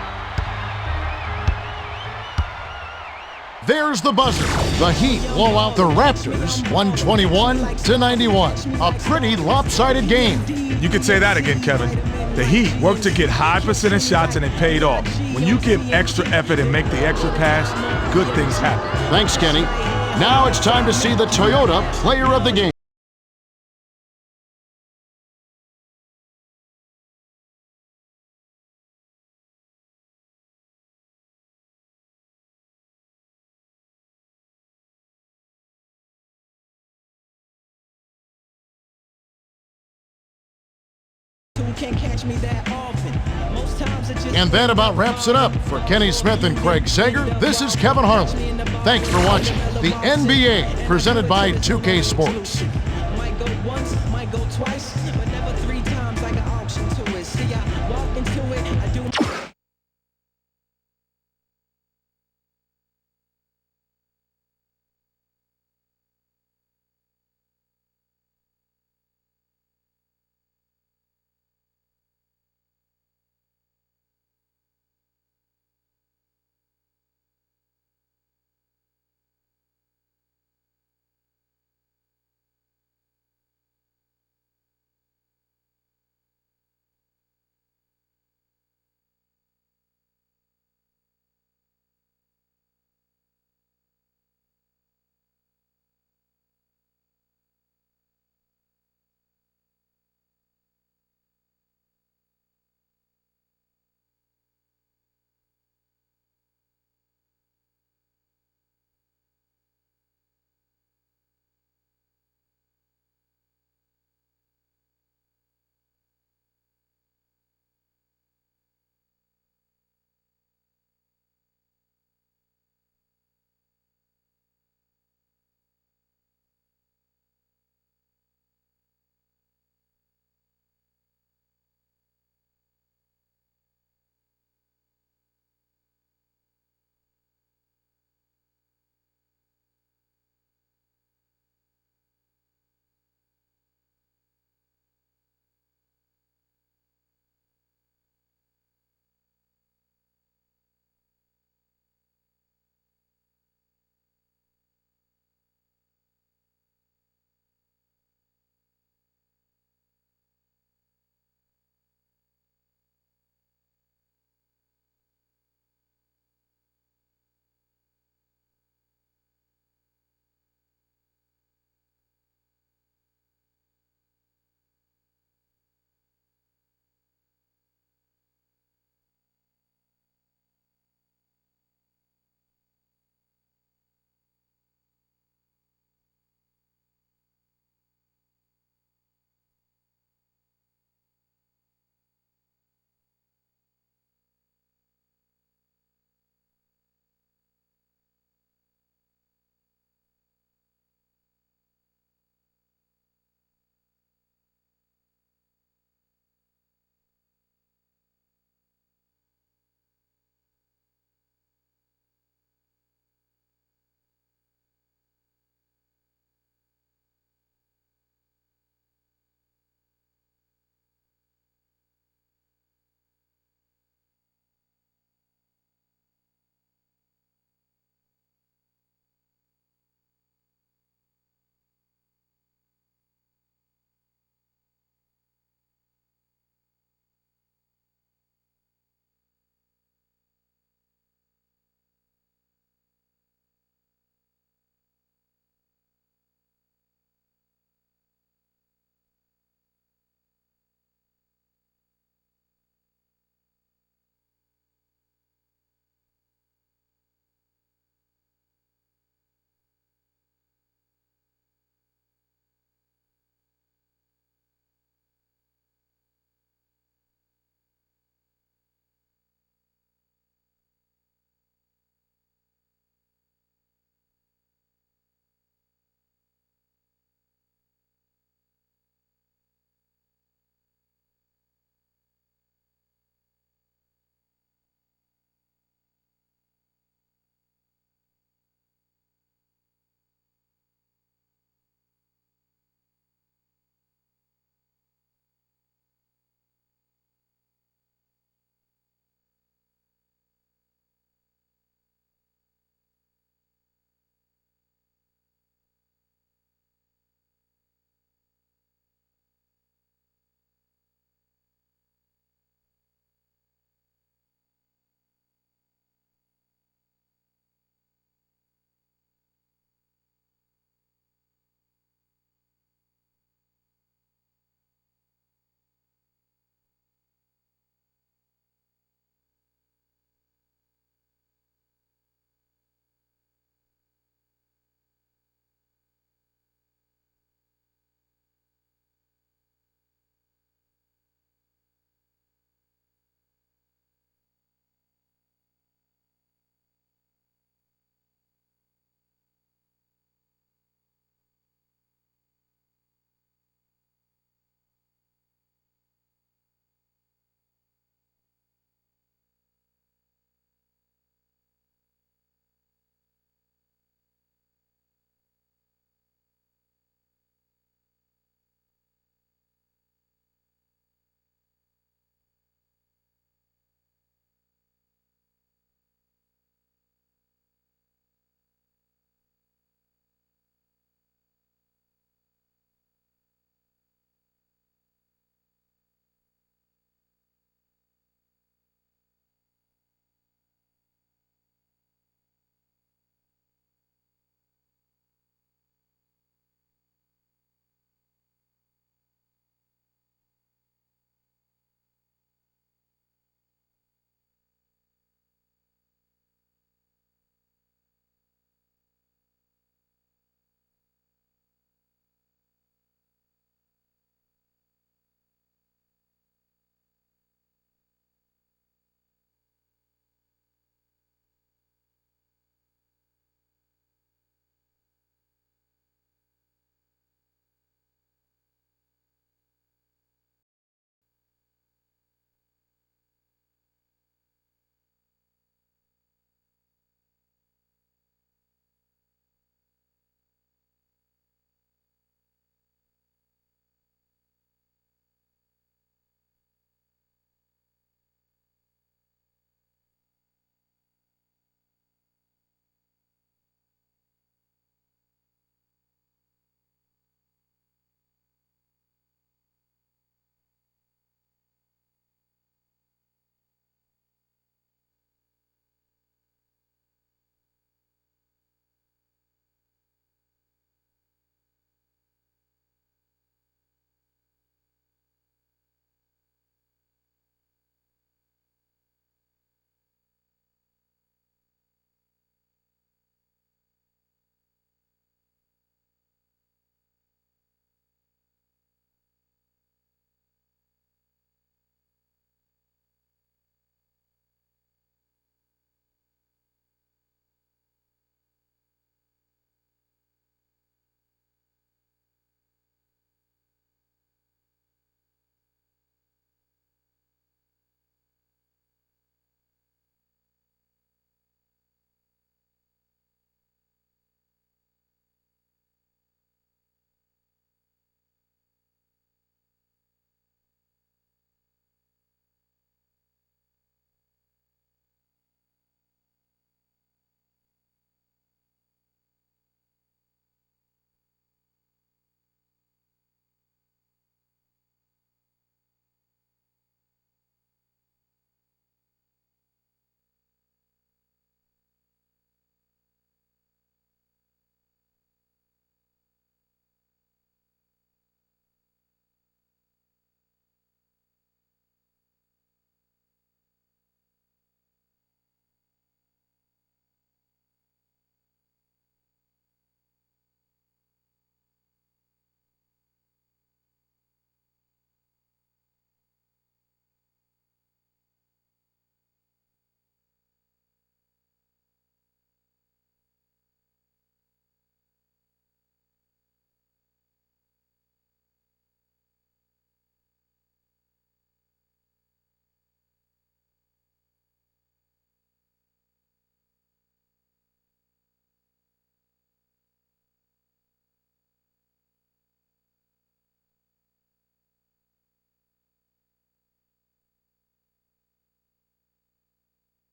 There's the buzzer. The Heat blow out the Raptors 121-91. A pretty lopsided game. You could say that again, Kevin. The Heat worked to get high percentage shots and it paid off. When you give extra effort and make the extra pass, good things happen. Thanks, Kenny. Now it's time to see the Toyota Player of the Game. can't catch me that often. Most And that about wraps it up. For Kenny Smith and Craig Sager, this is Kevin Harlan. Thanks for watching the NBA, presented by 2K Sports. Might go once, might go twice, but never 3 times like an auction to it. See, I walk into it, I do.